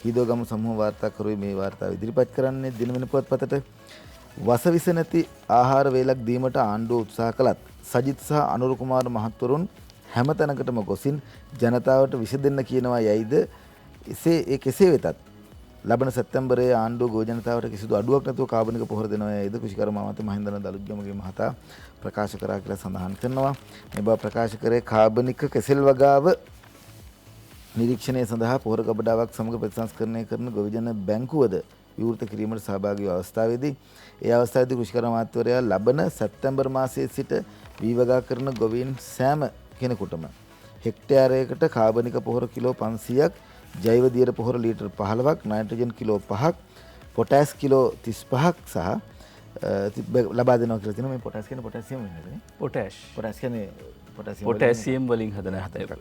හීදෝගම සමූහ වාර්තාකරුවෝ මේ වාර්තාව ඉදිරිපත් කරන්නේ දිනවෙන පුවත්පතට. වසවිස නැති ආහාර වේලක් දීමට ආණ්ඩුව උත්සාහ කළත් සජිත් සහ අනුර කුමාර මහත්වරුන් හැම තැනකටම ගොසින් ජනතාවට විස දෙන්න කියනවා යයිද කෙසේ වෙතත් ලබන සැප්තැම්බරයේ ආණ්ඩුව ගෝ ජනතාවට කිසිදු අඩුවක් නැතුව කාබනික පොහොර දෙනවා යයිද කෘෂිකර්ම අමාත්‍ය මහින්දානන්ද අලුත්ගමගේ මහතා ප්‍රකාශ කරා කියලා සඳහන් කරනවා. මේ බව ප්‍රකාශ කරේ කාබනික කෙසෙල් වගාව නිරීක්ෂණය සඳහා පොහොර ගබඩාවක් සමග ප්‍රතිසංස්කරණය කරන ගොවිජන බැංකුවද විවෘත කිරීමට සහභාගී වූ අවස්ථාවේදී ඒ අවස්ථාවේදී කෘෂිකර්ම අමාත්‍යවරයා ලබන සැප්තැම්බර් මාසයේ සිට වී වගා කරන ගොවීන් සෑම කෙනෙකුටම හෙක්ටයාරයකට කාබනික පොහොර කිලෝ 500ක්, ජෛව දියර පොහොර ලීටර් 15ක්, නයිට්‍රජන් කිලෝ 5ක්, පොටෑස් කිලෝ 35ක් සහ ලබා දෙනවා කියලා තියෙනවා. මේ පොටෑස් කියන්නේ පොටෑසියම් වෙනද? පොටෑස් කියන්නේ පොටෑසියම් වලින් හදන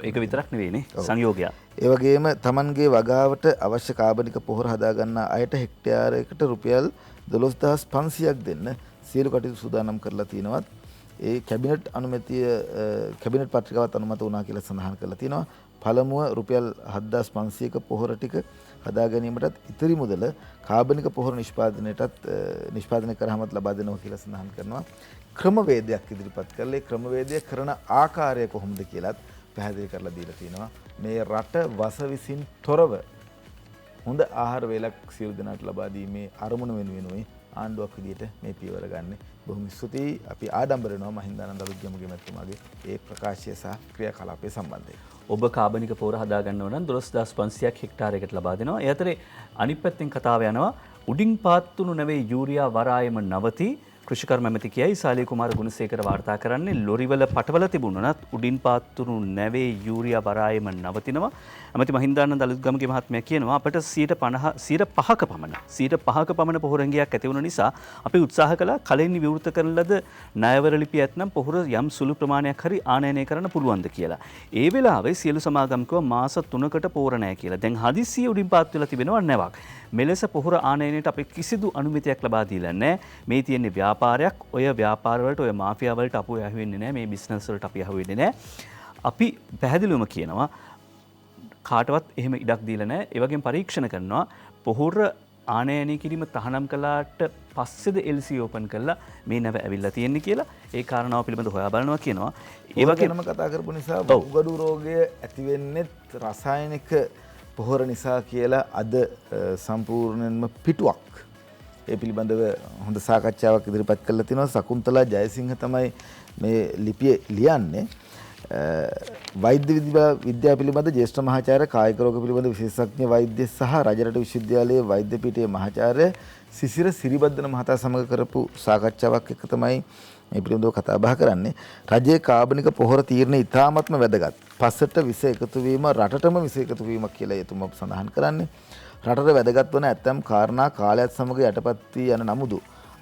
ඒක විතරක් නෙවෙයිනේ සංයෝගයක්. ඒ වගේම Tamanගේ වගාවට අවශ්‍ය කාබනික පොහොර හදා ගන්න අයට හෙක්ටයාරයකට රුපියල් 12500ක් දෙන්න සියලු කටයුතු සූදානම් කරලා තිනවා. ඒ කැබිනට් අනුමැතිය කැබිනට් පත්‍රිකාවත් අනුමත වුණා කියලා සඳහන් කරලා තිනවා. පළමුව රුපියල් 7500ක පොහොර ටික හදා ගැනීමටත් ඉතිරි මුදල කාබනික පොහොර නිෂ්පාදනය කරාමත් ලබා දෙනවා කියලා සඳහන් කරනවා. ක්‍රමවේදයක් ඉදිරිපත් කරලා ඒ ක්‍රමවේදය කරන ආකාරය කොහොමද කියලාත් පැහැදිලි කරලා දීලා තිනවා. මේ රට වසවිසින් තොරව හොඳ ආහාර වේලක් සියලු දෙනාට ලබා දීමේ අරමුණ වෙනුවෙනුයි ආණ්ඩුවක් විදිහට මේ පියවර ගන්න. බොහොම ස්තුතියි. අපි ආඩම්බර වෙනවා මහින්දානන්ද අලුත්ගමගේ මැතිතුමාගේ ඒ ප්‍රකාශය සහ ක්‍රියාකලාපය සම්බන්ධයෙන්. ඔබ කාබනික පොහොර හදා ගන්නව නම් 12500ක් හෙක්ටාරයකට ලබා දෙනවා. ඒ අතරේ අනිත් පැත්තෙන් කතාව යනවා උඩින් පාත්තුණු නැවේ යූරියා වරායම නවති කෘෂිකර්ම ඇමති කියයි සාලී කුමාර ගුණසේකර වාර්තා කරන්නේ ලොරිවල පටවල තිබුණනත් උඩින් පාත්තුණු නැවේ යූරියා වරායම නවතිනවා. ඇමති මහින්දානන්ද අලුත්ගමගේ මහත්මයා කියනවා අපට 5% පමණ පොහොර හැඟියක් ඇති වුණ නිසා අපි උත්සාහ කළා කලින් විවෘත කරන ලද ණයවර ලිපිය ඇතනම් පොහොර යම් සුළු ප්‍රමාණයක් හරි ආනයනය කරන්න පුළුවන්ද කියලා. ඒ වෙලාවේ සියලු සමාගම් කිව්වා මාස 3කට පොහොර නැහැ කියලා. දැන් හදිස්සිය උඩින් පාත් වෙලා තිබෙනවා නැවක්. මෙලෙස පොහොර ආනයනයට අපි කිසිදු අනුමැතියක් ලබා දීලා නැහැ. මේ තියෙන්නේ ව්‍යාපාරයක්. ඔය ව්‍යාපාර වලට ඔය මාෆියා වලට අපු යහු වෙන්නේ නැහැ. මේ බිස්නස් වලට අපි යහු වෙන්නේ නැහැ. අපි පැහැදිලිවම කියනවා කාටවත් එහෙම ඉඩක් දීලා නැහැ. ඒ වගේම පරීක්ෂණ කරනවා පොහොර ආනයනය කිරීම තහනම් කළාට පස්සේද LC ඕපන් කරලා මේ නැව ඇවිල්ලා තියෙන්නේ කියලා ඒ කාරණාව පිළිබඳව හොයා බලනවා කියනවා. ඒ වගේම කතා කරපු නිසා වකුගඩු රෝගය ඇති වෙන්නේ රසායනික පොහොර නිසා කියලා අද සම්පූර්ණයෙන්ම පිටුවක්. ඒ පිළිබඳව හොඳ සාකච්ඡාවක් ඉදිරිපත් කළා තිනවා. සකුන්තලා ජයසිංහ තමයි මේ ලිපිය ලියන්නේ. වෛද්‍ය විද්‍යාව පිළිබඳ ජ්‍යෙෂ්ඨ මහාචාර්ය කායික රෝග පිළිබඳ විශේෂඥ වෛද්‍ය සහ රජරට විශ්වවිද්‍යාලයේ වෛද්‍ය පීඨයේ මහාචාර්ය සිසිර සිරිබද්දන මහතා සමග කරපු සාකච්ඡාවක් එක තමයි මේ පිළිබඳව කතා බහ කරන්නේ. රජයේ කාබනික පොහොර තීරණ ඉතාමත්ම වැදගත්. පස්සට විස එකතු වීම රටටම විස එකතු වීමක් කියලා එතුමා සඳහන් කරන්නේ. රටට වැදගත් වන ඇතම් කාරණා කාලයත් සමග යටපත් වී යන නමුදු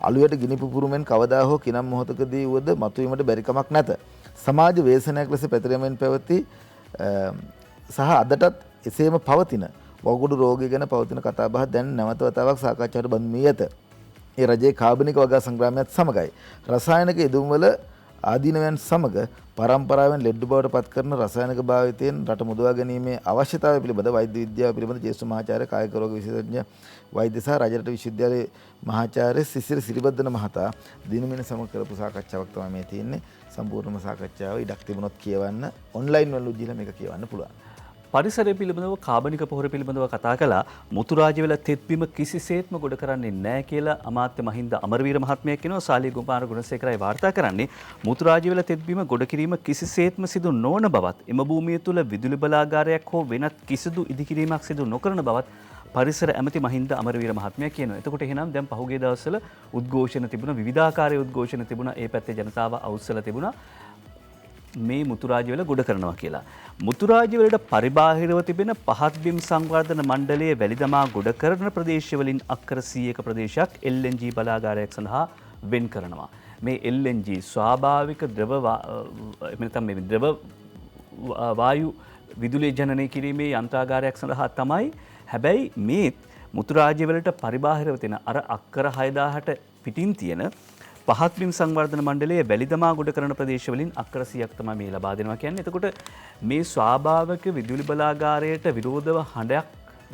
අලුයට ගිනි පුපුරුමෙන් කවදා හෝ කිනම් මොහොතකදී වුවද මතුවීමට බැරි කමක් නැත. සමාජ වේසනයක් ලෙස පැතිරෙමින් පැවති සහ අදටත් එසේම පවතින වකුගඩු රෝගය ගැන පවතින කතාබහ දැන් නැවත වතාවක් සාකච්ඡාවට බඳු වී ඇත. ඒ රජයේ කාබනික වගා සංග්‍රාමයත් සමගයි රසායනික යෙදුම්වල ආදීනවයන් සමග පරම්පරාවෙන් ලෙඩ බවට පත් කරන රසායනික භාවිතයෙන් රට මුදවා ගැනීමේ අවශ්‍යතාවය පිළිබඳ වෛද්‍ය විද්‍යාව පිළිබඳ ජ්‍යෙෂ්ඨ මහාචාර්ය කායික රෝග විශේෂඥ වෛද්‍ය සහ රජරට විශ්වවිද්‍යාලයේ මහාචාර්ය සිසිර සිරිබද්දන මහතා දිනමින සමග කරපු සාකච්ඡාවක් තමයි මේ තියෙන්නේ. සම්පූර්ණම සාකච්ඡාව ඉඩක් තිබුණොත් කියවන්න ඔන්ලයින් වල උදීලා මේක කියවන්න පුළුවන්. පරිසරය පිළිබඳව කාබනික පොහොර පිළිබඳව කතා කළා. මුතුරාජය වල තෙත්බිම කිසිසේත්ම ගොඩ කරන්නේ නැහැ කියලා අමාත්‍ය මහින්ද අමරවීර මහත්මයා කියනවා. සාලී කුමාර ගුණසේකරයි වාර්තා කරන්නේ. මුතුරාජය වල තෙත්බිම ගොඩ කිරීම කිසිසේත්ම සිදු නොවන බවත් එම භූමිය තුල විදුලි බලාගාරයක් හෝ වෙනත් කිසිදු ඉදිකිරීමක් සිදු නොකරන බවත් පරිසර ඇමති මහින්ද අමරවීර මහත්මයා කියනවා. එතකොට එහෙනම් දැන් පහුගිය දවස්වල උද්ඝෝෂණ තිබුණා, විවිධාකාරයේ උද්ඝෝෂණ තිබුණා. ඒ පැත්තේ ජනතාව අවුස්සලා තිබුණා මේ මුතුරාජය වල ගොඩ කරනවා කියලා. මුතුරාජය වලට පරිබාහිරව තිබෙන පහත් බිම් සංවර්ධන මණ්ඩලයේ වැලිදමා ගොඩ කරන ප්‍රදේශවලින් අක්කර 100ක ප්‍රදේශයක් LNG බලාගාරයක් සඳහා වෙන් කරනවා. මේ LNG ස්වාභාවික ද්‍රව වායු විදුලිය ජනනය කිරීමේ යන්ත්‍රාගාරයක් සඳහා තමයි. හැබැයි මේ මුතුරාජය වලට පරිබාහිරව තියෙන අර අක්කර 6000ට පිටින් තියෙන පහත් බිම් සංවර්ධන මණ්ඩලයේ වැලිදමා ගොඩ කරන ප්‍රදේශවලින් අක්කර 100ක් තමයි මේ ලබා දෙනවා කියන්නේ. එතකොට මේ ස්වාභාවික විදුලි බලාගාරයට විරෝධව හඬක්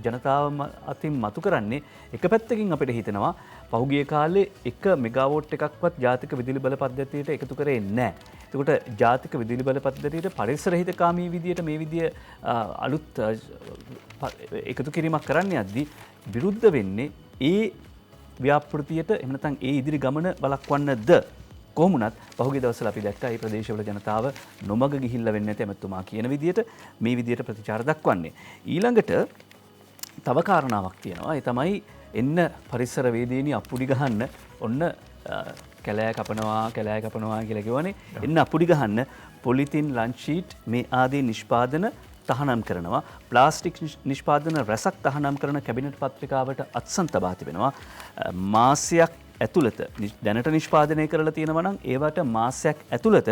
ජනතාව අතින් මතු කරන්නේ එක පැත්තකින් අපිට හිතෙනවා පහුගිය කාලේ 1 මෙගාවොට් එකක්වත් ජාතික විදුලි බල පද්ධතියට එකතු කරේ නැහැ. එතකොට ජාතික විදුලි බල පද්ධතියට පරිසර හිතකාමී විදියට මේ විදිය අලුත් එකතු කිරීමක් කරන්න යද්දී විරුද්ධ වෙන්නේ ඒ ව්‍යාපෘතියට එහෙම නැත්නම් ඒ ඉදිරි ගමන බලක්වන්නද කොහොමුණත් පහුගිය දවස්වල අපි දැක්කා මේ ප්‍රදේශවල ජනතාව නොමග ගිහිල්ලා වෙන්නේ නැති එමෙතුමා කියන විදියට මේ විදියට ප්‍රතිචාර දක්වන්නේ. ඊළඟට තව කාරණාවක් තියෙනවා. ඒ තමයි එන්න පරිසර වේදීනි අපුඩි ගහන්න ඔන්න කැලෑ කපනවා කියලා කියවනේ. එන්න අපුඩි ගහන්න පොලිතින් ලන්ච් ෂීට් මේ ආදී නිෂ්පාදන තහනම් කරනවා. ප්ලාස්ටික් නිෂ්පාදන රැසක් තහනම් කරන කැබිනට් පත්‍රිකාවට අත්සන් තබා තිබෙනවා. මාසයක් ඇතුළත දැනට නිෂ්පාදනය කරලා තියෙනවා නම් ඒවට මාසයක් ඇතුළත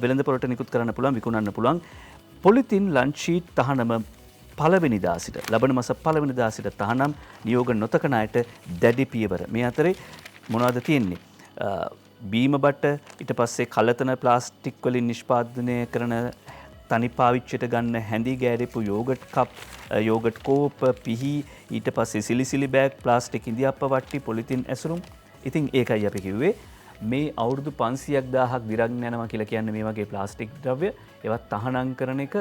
වෙළඳපොළට නිකුත් කරන්න පුළුවන්, විකුණන්න පුළුවන්. පොලිතින් ලන්ච් ෂීට් තහනම පළවෙනිදා සිට ලබන මාස පළවෙනිදා සිට තහනම් නියෝග නොතකන අයට දැඩි පියවර. මේ අතරේ මොනවද තියෙන්නේ? බීම බට, ඊට පස්සේ කලතන ප්ලාස්ටික් වලින් නිෂ්පාදනය කරන තනි පාවිච්චියට ගන්න හැඳි ගෑරපු යෝගට් කප්, යෝගට් කෝප, පිහි, ඊට පස්සේ සිලිසිලි බෑග්, ප්ලාස්ටික් ඉන්දියාප්ප වට්ටි, පොලිතින් ඇසුරුම්. ඉතින් ඒකයි අපි කිව්වේ මේ අවුරුදු 500,000ක් දිරගෙන යනවා කියලා කියන්නේ මේ වගේ ප්ලාස්ටික් ද්‍රව්‍ය ඒවත් තහනම් කරන එක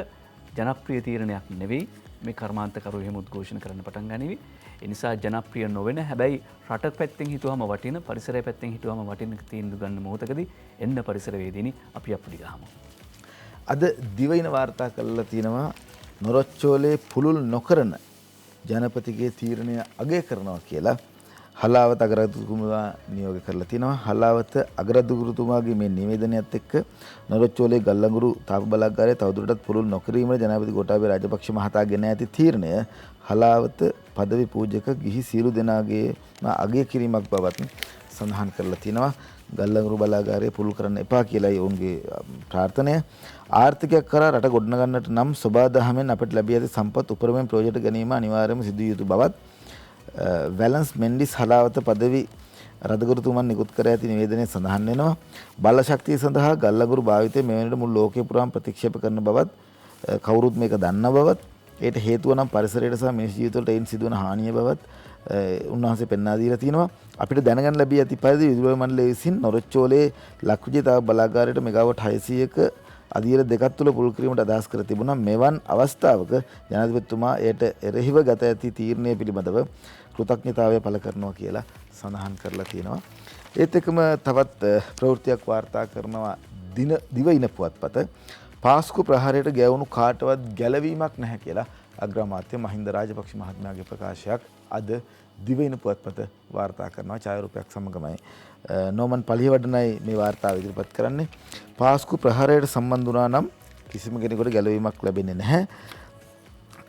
ජනප්‍රිය තීරණයක් නෙවෙයි. මේ කර්මාන්තකරු එහෙම උද්ඝෝෂණ කරන්න පටන් ගනිවි. එනිසා ජනප්‍රිය නොවෙන හැබැයි රට පැත්තෙන් හිතුවම වටින පරිසරය පැත්තෙන් හිතුවම වටින තීන්දුව ගන්න මොහොතකදී එන්න පරිසරවේදීනි අපි අපුඩි ගහමු. අද දිවයින වාර්තා කරලා තියෙනවා නොරොච්චෝලේ පුළුල් නොකරන ජනපතිගේ තීරණය අගය කරනවා කියලා හලාවත අගරාධිපතිතුමා නියෝග කරලා තිනවා. හලාවත අගරාධිපතිතුමාගේ මේ නිවේදනයත් එක්ක නොරොච්චෝලේ ගල්ලඟුරු තාප බලාගාරයේ තවදුරටත් පුළුල් නොකිරීමට ජනාධිපති ගෝඨාභය රාජපක්ෂ මහතා ගෙන ඇති තීරණය හලාවත පදවි පූජක ගිහි සියලු දෙනාගේම අගය කිරීමක් බවත් සඳහන් කරලා තිනවා. ගල්ලඟුරු බලාගාරය පුළුල් කරන්න එපා කියලායි ඔවුන්ගේ ප්‍රාර්ථනය. ආර්ථිකයක් කරා රට ගොඩනගන්නට නම් සබාදහමෙන් අපට ලැබී ඇති සම්පත් උපරිමයෙන් ප්‍රයෝජනට ගැනීම අනිවාර්යයෙන්ම සිදු යුතු බවත් වැලන්ස් මෙන්ඩිස් හලාවත පදවි රදගුරුතුමන් නිකුත් කර ඇති නිවේදනයේ සඳහන් වෙනවා. බල ශක්තිය සඳහා ගල්ලඟුරු භාවිතය මෙවැනිට මුළු ලෝකේ පුරාම ප්‍රතික්ෂේප කරන බවත් කවුරුත් මේක දන්න බවත් ඒට හේතුව නම් පරිසරයට සහ මිනිස් ජීවිතවලට එයින් සිදුවන හානිය බවත් උන්වහන්සේ පෙන්වා දීලා තිනවා. අපිට දැනගන්න ලැබී ඇති පරිදි විදුලි මණ්ඩලය විසින් නොරොච්චෝලේ ලක්විජය තාප බලාගාරයට මෙගාවට් 600ක අධීර දෙකක් තුළ පුළුල් කිරීමට අදහස් කර තිබුණා. මෙවන් අවස්ථාවක ජනාධිපතිතුමා එයට එරෙහිව ගත ඇති තීරණය පිළිබඳව කෘතඥතාවය පළ කරනවා කියලා සඳහන් කරලා තියෙනවා. ඒත් එක්කම තවත් ප්‍රවෘත්තියක් වාර්තා කරනවා දිවයින පුවත්පත. පාස්කු ප්‍රහාරයට ගැවුණු කාටවත් ගැලවීමක් නැහැ කියලා අග්‍රාමාත්‍ය මහින්ද රාජපක්ෂ මහත්මයාගේ ප්‍රකාශයක් අද දිවයින පුවත්පත වාර්තා කරනවා. ඡායාරූපයක් සමගමයි නෝමන් පලියවඩනයි මේ වාර්තාව ඉදිරිපත් කරන්නේ. පාස්කු ප්‍රහාරයට සම්බන්ධ වුණා නම් කිසිම කෙනෙකුට ගැලවීමක් ලැබෙන්නේ නැහැ.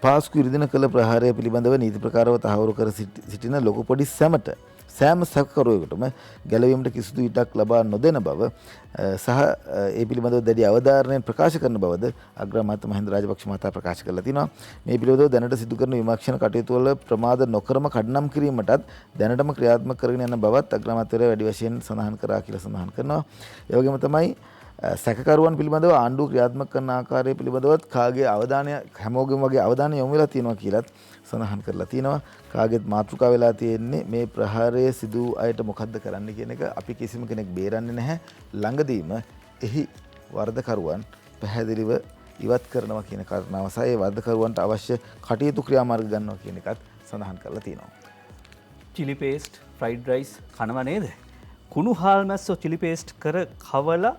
පාස්කු ඉරිදින කළ ප්‍රහාරය පිළිබඳව නීති ප්‍රකාරව තහවුරු කර සිටින ලොකු පොඩි සෑම සැකකරුවෙකුටම ගැලවීමට කිසිදු ඉඩක් ලබා නොදෙන බව සහ ඒ පිළිබඳව දැඩි අවධාරණයෙන් ප්‍රකාශ කරන බවද අග්‍රාමාත්‍ය මහින්ද රාජපක්ෂ මහතා ප්‍රකාශ කරලා තිනවා. මේ පිළිබඳව දැනට සිදු කරන විමර්ශන කටයුතු වල ප්‍රමාද නොකරම කඩනම් කිරීමටත් දැනටම ක්‍රියාත්මක කරගෙන යන බවත් අග්‍රාමාත්‍යවරයා වැඩි වශයෙන් සඳහන් කරා කියලා සඳහන් කරනවා. ඒ වගේම තමයි සැකකරුවන් පිළිබඳව ආණ්ඩුව ක්‍රියාත්මක කරන ආකාරය පිළිබඳවත් කාගේ අවධානය හැමෝගෙම වගේ අවධානය යොමු වෙලා තියෙනවා කියලත් සඳහන් කරලා තියෙනවා. කාගෙත් මාතෘකාව වෙලා තියෙන්නේ මේ ප්‍රහාරය සිදු අයට මොකද්ද කරන්න කියන එක. අපි කිසිම කෙනෙක් බේරන්නේ නැහැ. ළඟදීම එහි වරදකරුවන් පැහැදිලිව ඉවත් කරනවා කියන කාරණාව සහ ඒ වරදකරුවන්ට අවශ්‍ය කටයුතු ක්‍රියාමාර්ග ගන්නවා කියන එකත් සඳහන් කරලා තියෙනවා. චිලි පේස්ට් ෆ්‍රයිඩ් රයිස් කනවා නේද? කුණු හාල් මැස්සෝ චිලි පේස්ට් කර කවලා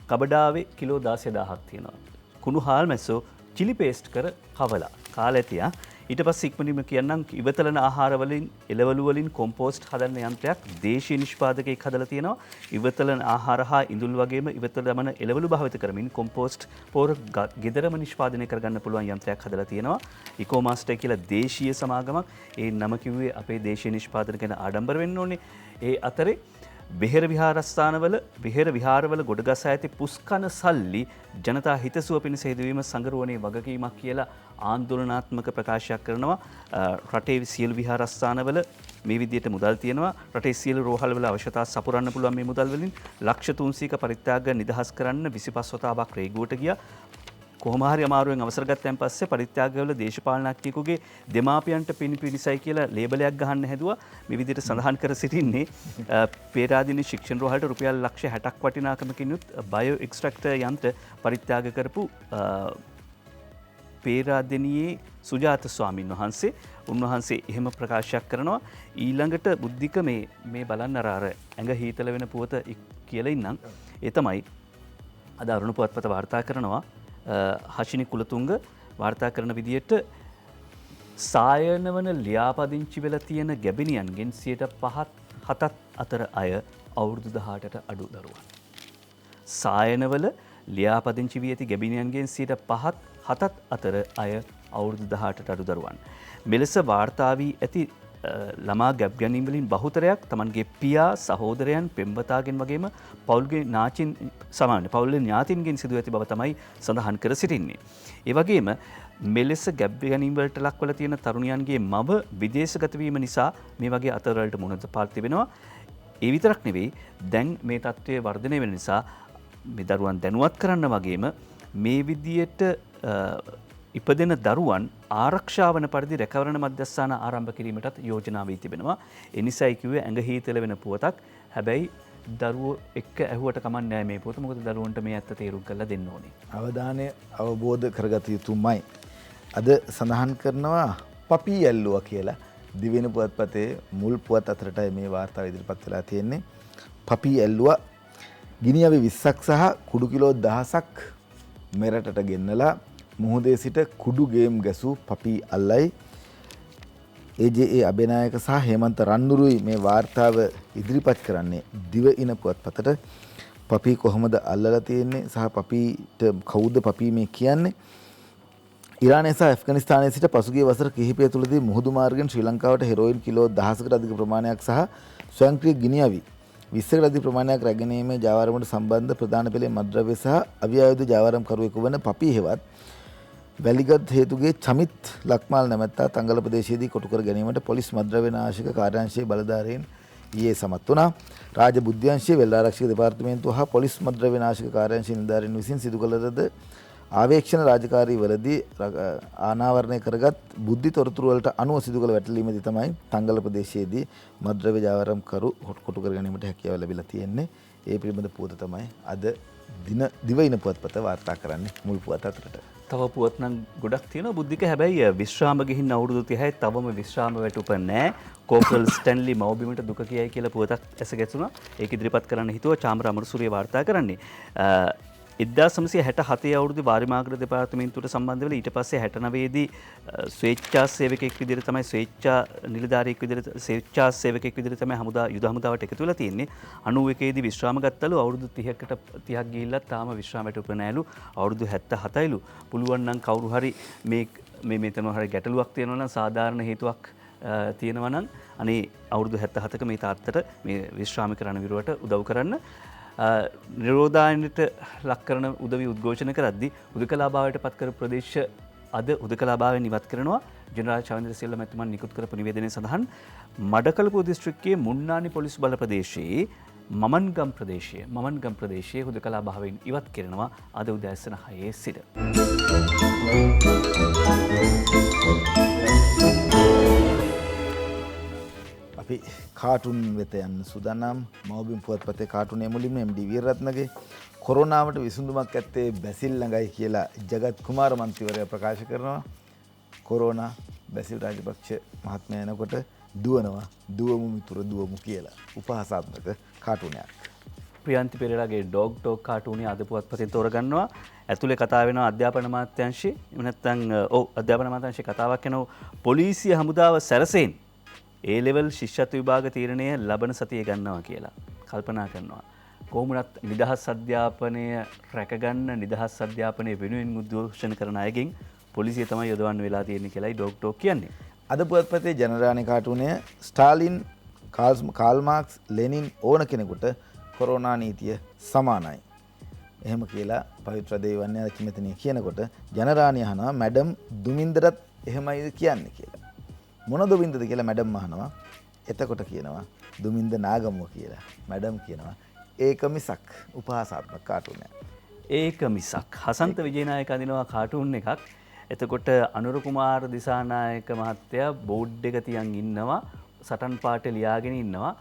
කබඩාවේ කිලෝ 16000ක් තියෙනවා. කුණු හාල් මැස්සෝ චිලි පේස්ට් කර කවලා කාලා ඇතියා. ඊට පස්සේ ඉක්මනින්ම කියන්නම් ඉවතලන ආහාර වලින් එළවලු වලින් කොම්පෝස්ට් හදන්න යන්ත්‍රයක් දේශීය නිෂ්පාදකයෙක් හදලා තියෙනවා. ඉවතලන ආහාර හා ඉඳුල් වගේම ඉවතල දමන එළවලු භාවිත කරමින් කොම්පෝස්ට් පොර ගෙදරම නිෂ්පාදනය කරගන්න පුළුවන් යන්ත්‍රයක් හදලා තියෙනවා. ඉකෝමාස්ටර් කියලා දේශීය සමාගමක්. ඒ නම කිව්වේ අපේ දේශීය නිෂ්පාදන ගැන ආඩම්බර වෙන්න ඕනේ. ඒ අතරේ විහෙර විහාරස්ථානවල විහෙර විහාරවල ගොඩගසා ඇති පුස්කන සල්ලි ජනතා හිතසුව පිණිස හෙදවීම සංගරුවනේ වගකීමක් කියලා ආන්දෝලනාත්මක ප්‍රකාශයක් කරනවා. රටේ සියලු විහාරස්ථානවල මේ විදිහට මුදල් තියෙනවා. රටේ සියලු රෝහල්වල අවශ්‍යතා සපුරන්න පුළුවන් මේ මුදල් වලින් ලක්ෂ 300ක පරිත්‍යාග නිදහස් කරන්න 25 වතාවක් රේගුවට ගියා. කොහොම හරි අමාරුවෙන් අවසර ගත්තන් පස්සේ පරිත්‍යාගවල දේශපාලනඥයෙකුගේ දෙමාපියන්ට පිනිසයි කියලා ලේබලයක් ගහන්න හැදුවා. මේ විදිහට සඳහන් කර සිටින්නේ පේරාදෙණිය ශික්ෂණ රෝහලට රුපියල් ලක්ෂ 60ක් වටිනාකමකිනුත් බයෝ එක්ස්ට්‍රැක්ටර් යන්ත්‍ර පරිත්‍යාග කරපු පේරාදෙණියේ සුජාත ස්වාමින් වහන්සේ. උන්වහන්සේ එහෙම ප්‍රකාශයක් කරනවා. ඊළඟට බුද්ධික මේ බලන්න අර ඇඟ හීතල වෙන පුවත කියලා ඉන්නම්. ඒ තමයි අද අරුණ පුවත්පත වාර්තා කරනවා. හෂිනි කුලතුංග වාර්තා කරන විදියට සායනවන ලියාපදිංචි වෙලා තියෙන ගැබිනියන්ගෙන් 5-7 අතර අය අවුරුදු 18ට අඩු දරුවන්. සායනවල ලියාපදිංචි වී ඇති ගැබිනියන්ගෙන් 5-7 අතර අය අවුරුදු 18ට අඩු දරුවන්. මෙලෙස වාර්තා වී ඇති ළමා ගැබ් ගැනීම් වලින් බහුතරයක් තමන්ගේ පියා සහෝදරයන් පෙම්වතාගෙන් වගේම පවුල්ගේ ඥාතින් සමාන පවුලේ ඥාතින්ගෙන් සිදු ඇති බව තමයි සඳහන් කර සිටින්නේ. ඒ වගේම මෙලෙස ගැබ් ගැනීම් වලට ලක්වල තියෙන තරුණියන්ගේ මව විදේශගත වීම නිසා මේ වගේ අතරවලට මුහුණ පාත් තිබෙනවා. ඒ විතරක් නෙවෙයි දැන් මේ තත්ත්වය වර්ධනය වෙන නිසා මේ දරුවන් දැනුවත් කරන්න වගේම මේ විදියට ඉපදෙන දරුවන් ආරක්ෂා වන පරිදි රැකවරණ මධ්‍යස්ථාන ආරම්භ කිරීමටත් යෝජනා වී තිබෙනවා. ඒ නිසායි කිව්වේ ඇඟ හීතල වෙන පුවතක්. හැබැයි දරුවෝ එක්ක ඇහුවට කමක් නැහැ මේ පුවත. මොකද දරුවන්ට මේ ඇත්ත තේරුම් කරලා දෙන්න ඕනේ. අවධානය අවබෝධ කරගත යුතුමයි. අද සඳහන් කරනවා පපී ඇල්ලුවා කියලා දිවෙන පුවත්පතේ මුල් පුවත් අතරටයි මේ වාර්තාව ඉදිරිපත් වෙලා තියෙන්නේ. පපි ඇල්ලුවා ගිනිඅවි 20ක් සහ කුඩු කිලෝ 1000ක් මෙරටට ගෙන්නලා මුහුදේ සිට කුඩු ගේම් ගැසූ පපි අල්ලයි. ඒ අබේනායක සහ හේමන්ත රන්නුරුයි මේ වාර්තාව ඉදිරිපත් කරන්නේ දිවයින පුවත්පතට. පපි කොහොමද අල්ලලා තියෙන්නේ සහ පපිට කවුද පපි මේ කියන්නේ? ඉරානය සහ ඇෆ්ගනිස්තානයේ සිට පසුගිය වසර කිහිපය තුළදී මුහුදු මාර්ගයෙන් ශ්‍රී ලංකාවට හෙරෝයින් කිලෝ 1000කට අධික ප්‍රමාණයක් සහ ස්වයංක්‍රීය ගිනිඅවි 20කට අධික ප්‍රමාණයක් රැගෙනීමේ ජාවාරමට සම්බන්ධ ප්‍රධාන පෙළේ මද්ද්‍රව්‍ය සහ අවියායුධ ජාවාරම්කරුවෙකු වන පපි හෙවත් වැලිගත් හේතුගේ චමිත් ලක්මාල් නැමැත්තා තංගල ප්‍රදේශයේදී කොටු කර ගැනීමට පොලිස් මද්ද්‍රව්‍ය නාශක කාර්යාංශයේ බලධාරීන් ඊයේ සමත් වුණා. රාජ්‍ය බුද්ධ්‍යංශයේ වෙල් ආරක්ෂක දෙපාර්තමේන්තුව හා පොලිස් මද්ද්‍රව්‍ය නාශක කාර්යාංශයේ නිලධාරීන් විසින් සිදු කළ ලද ආවේක්ෂණ රාජකාරී වලදී ආනාවරණය කරගත් බුද්ධි තොරතුරු වලට අනුව සිදු කළ වැටලීමේදී තමයි තංගල ප්‍රදේශයේදී මද්ද්‍රව්‍ය ජාවාරම්කරු කොටු කර ගැනීමට හැකියාව ලැබිලා තියෙන්නේ. ඒ පිළිබඳ පුවත තමයි අද දිවයින පුවත්පත වාර්තා කරන්නේ මුල් පුවත් අතරට. තව පුවත් නම් ගොඩක් තියෙනවා බුද්ධික. හැබැයි විශ්‍රාම ගිහින් අවුරුදු 30යි තවම විශ්‍රාම වැටුප නැහැ. කෝපරල් ස්ටැන්ලි මව්බිමට දුක කියයි කියලා පුවතක් ඇස ගැසුණා. ඒක ඉදිරිපත් කරන්න හිතුවා චාමර අමරසූරිය වාර්තා කරන්නේ. 1967 අවුරුදු වාරිමාර්ග දෙපාර්තමේන්තුවට සම්බන්ධ වෙලා ඊට පස්සේ 69 දී ස්වේච්ඡා සේවකයෙක් විදිහට තමයි ස්වේච්ඡා නිලධාරියෙක් විදිහට ස්වේච්ඡා සේවකයෙක් විදිහට තමයි යුද හමුදාවට එකතු වෙලා තියෙන්නේ. 91 දී විශ්‍රාම ගත්තලු අවුරුදු 30ක් ගිහිල්ලා තාම විශ්‍රාම වැටුප නැහැලු. අවුරුදු 77යිලු. පුළුවන් නම් කවුරු හරි මේ මෙතන හරි ගැටලුවක් තියෙනවා නම් සාධාරණ හේතුවක් තියෙනවා නම් අනේ අවුරුදු 77ක මේ තාත්තට මේ විශ්‍රාමික රණවිරුවට උදව් කරන්න. නිරෝධායනයට ලක් කරන උදවි උද්ඝෝෂණ කරද්දී උදකලාභාවයට පත් කර ප්‍රදේශ අද උදකලාභාවයෙන් ඉවත් කරනවා. ජෙනරාල් චන්ද්‍රසේන මැතිතුමන් නිකුත් කරපු නිවේදනයේ සඳහන් මඩකලපුව දිස්ත්‍රික්කයේ මුන්නානි පොලිස් බල ප්‍රදේශයේ මමන්ගම් ප්‍රදේශයේ උදකලාභාවයෙන් ඉවත් කරනවා අද උදෑසන 6 සිට. අපි කාටුන් වෙත යන්න සූදානම්. මව්බිම් පුවත්පතේ කාටුනේ මුලින්ම එම්.ඩී. වීරරත්නගේ කොරෝනාවට විසඳුමක් ඇත්තේ බැසිල් ළඟයි කියලා ජගත් කුමාර මන්ත්‍රීවරයා ප්‍රකාශ කරනවා. කොරෝනා බැසිල් රාජපක්ෂ මහත්මයා එනකොට දුවමු මිතුර දුවමු කියලා උපහාසාත්මක කාටුනයක්. ප්‍රියන්ති පෙරේරාගේ ඩොග් ටෝක් කාටුනේ අද පුවත්පතෙන් තෝරගන්නවා. ඇතුලේ කතා වෙනවා අධ්‍යාපන අමාත්‍යාංශයේ. එහෙම නැත්නම් අධ්‍යාපන අමාත්‍යාංශයේ කතාවක් යනවා පොලිසිය හමුදාව සැරසෙන් ඒ ලෙවල් ශිෂ්‍යත්ව විභාග තීරණය ලබන සතියේ ගන්නවා කියලා කල්පනා කරනවා. කොහොමුණත් නිදහස් අධ්‍යාපනය රැකගන්න නිදහස් අධ්‍යාපනය වෙනුවෙන් උද්ඝෝෂණ කරන අයගෙන් පොලිසිය තමයි යොදවන්න වෙලා තියෙන්නේ කියලායි ඩොග් ටෝක් කියන්නේ. අද පුවත්පතේ ජනරානේ කාටුනය ස්ටාලින් කාල් මාක්ස් ලෙනින් ඕන කෙනෙකුට කොරෝනා නීතිය සමානයි. එහෙම කියලා පවිත්‍ර දේවන්නේ කිමෙතනිය කියනකොට ජනරාණිය අහනවා මැඩම් දුමින්දරත් එහෙමයි කියන්නේ කියලා. මොන දුමින්දද කියලා මැඩම් අහනවා. එතකොට කියනවා දුමින්ද නාගමුව කියලා. මැඩම් කියනවා ඒක මිසක් උපහාසාත්මක කාටුනයක්. ඒක මිසක් හසන්ත විජේනායක අඳිනවා කාටුන් එකක්. එතකොට අනුර කුමාර දිසානායක මහත්තයා බෝඩ් එක තියන් ඉන්නවා සටන් පාට ලියාගෙන ඉන්නවා.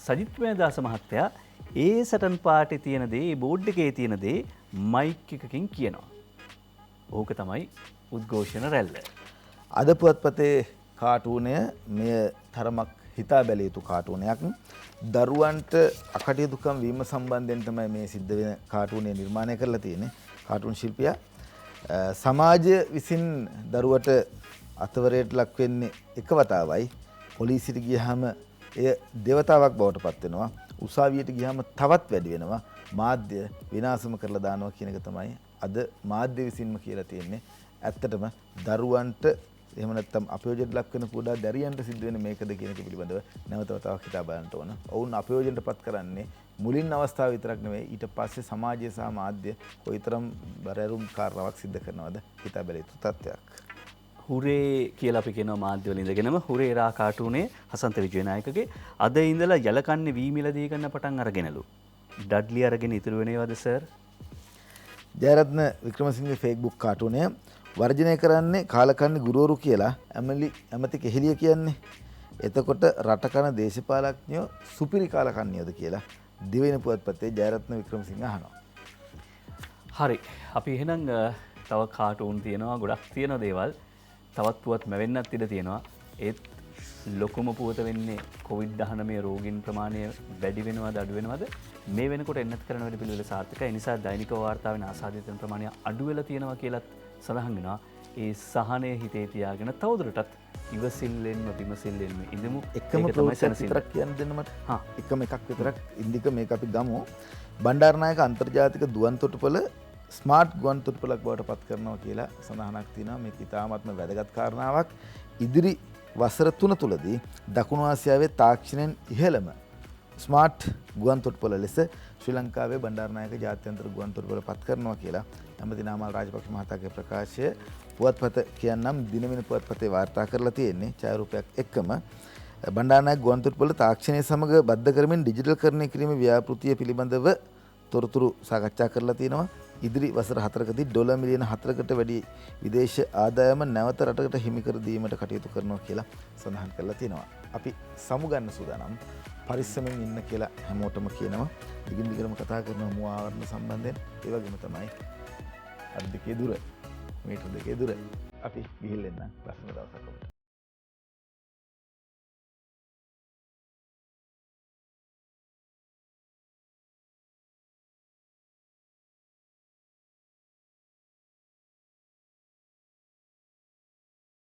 සජිත් ප්‍රේමදාස මහත්තයා ඒ සටන් පාටේ තියෙන දේ බෝඩ් එකේ තියෙන දේ මයික් එකකින් කියනවා. ඕක තමයි උද්ඝෝෂණ රැල්ල. අද පුවත්පතේ කාටුනය මෙය තරමක් හිතා බැලිය යුතු කාටුනයක්. දරුවන්ට අකටයුතුකම් වීම සම්බන්ධයෙන් තමයි මේ සිද්ධ වෙන කාටුනය නිර්මාණය කරලා තියෙන්නේ. කාටුන් ශිල්පියා සමාජය විසින් දරුවට අතවරයට ලක් වෙන්නේ එක වතාවයි. පොලිසියට ගියහම එය දේවතාවක් බවට පත් වෙනවා. උසාවියට ගියහම තවත් වැඩි වෙනවා. මාධ්‍ය විනාශම කරලා දානවා කියන එක තමයි අද මාධ්‍ය විසින්ම කියලා තියෙන්නේ. ඇත්තටම දරුවන්ට එහෙම නැත්නම් අපයෝජනයට ලක් වෙන කුඩා දැරියන්ට සිද්ධ වෙන මේකද කියන එක පිළිබඳව නැවත වතාවක් හිතා බලන්න ඕන. ඔවුන් අපයෝජනයට පත් කරන්නේ මුලින් අවස්ථාව විතරක් නෙවෙයි ඊට පස්සේ සමාජය සහ මාධ්‍ය කොයිතරම් බරරුම් කාර්යාවක් සිද්ධ කරනවද හිතා බැලිය යුතු තත්ත්වයක්. හුරේ කියලා අපි කියනවා මාධ්‍ය වල ඉඳගෙනම හුරේ රා කාටුනේ හසන්ත විජේනායකගේ අද ඉඳලා යලකන්නේ වී මිලදී ගන්න පටන් අරගෙනලු. ඩඩ්ලි අරගෙන ඉතුරු වෙනේවද සර්? ජයරත්න වික්‍රමසිංහගේ ෆේස්බුක් කාටුනය වර්ජනය කරන්නේ කාලකන්ණි ගුරුවරු කියලා ඇමති කෙහෙලිය කියන්නේ. එතකොට රටකන දේශපාලඥයෝ සුපිරි කාලකන්ණියෝද කියලා දිවයින පුවත්පතේ ජයරත්න වික්‍රමසිංහ අහනවා. හරි. අපි එහෙනම් තව කාටුන් තියෙනවා ගොඩක් තියෙන දේවල්. තවත් පුවත් මැවෙන්නත් ඉඩ තියෙනවා. ඒත් ලොකුම පුවත වෙන්නේ COVID-19 රෝගීන් ප්‍රමාණය වැඩි වෙනවද අඩු වෙනවද මේ වෙනකොට එන්නත් කරන වැඩ පිළිවෙල සාර්ථකයි. ඒ නිසා දෛනික වාර්තා වෙන ආසාදිත ප්‍රමාණය අඩු වෙලා තියෙනවා කියලත් සඳහන් වෙනවා. ඒ සහනය හිතේ තියාගෙන තවදුරටත් ඉවසිල්ලෙන්ම විමසිල්ලෙන්ම ඉඳමු. එකම ප්‍රවෘත්තියක් විතරක් කියන්න දෙන්න මට. එකම එකක් විතරක් ඉන්දික මේක අපි ගමු. බණ්ඩාරනායක අන්තර්ජාතික දුවන් තොටුපළ ස්මාර්ට් ගුවන් තොටුපළක් බවට පත් කරනවා කියලා සඳහනක් තියෙනවා. මේක ඉතාමත්ම වැදගත් කාරණාවක්. ඉදිරි වසර 3 තුලදී දකුණු ආසියාවේ තාක්ෂණයෙන් ඉහළම ස්මාර්ට් ගුවන් තොටුපළ ලෙස ශ්‍රී ලංකාවේ බණ්ඩාරනායක ජාත්‍යන්තර ගුවන් තොටුපළ පත් කරනවා කියලා ඇමති නාමල් රාජපක්ෂ මහතාගේ ප්‍රකාශය පුවත්පත කියන්නම් දිනමින පුවත්පතේ වාර්තා කරලා තියෙන්නේ ඡායාරූපයක් එක්කම. බණ්ඩාරනායක ගුවන් තොටුපළ තාක්ෂණය සමග බද්ධ කරමින් ඩිජිටල් කරණය කිරීමේ ව්‍යාපෘතිය පිළිබඳව තොරතුරු සාකච්ඡා කරලා තියෙනවා. ඉදිරි වසර 4කදී ඩොලර් මිලියන 4කට වැඩි විදේශ ආදායම නැවත රටකට හිමි කර දීමට කටයුතු කරනවා කියලා සඳහන් කරලා තියෙනවා. අපි සමුගන්න සූදානම් පරිස්සමෙන් ඉන්න කියලා හැමෝටම කියනවා. දිගින් දිගටම කතා කරනවා මු ආවරණ සම්බන්ධයෙන්. ඒ වගේම තමයි අත් දෙකේ දුර මීටර් දෙකේ දුර. අපි ගිහින් එන්න ලස්සන දවසක් ඔබට.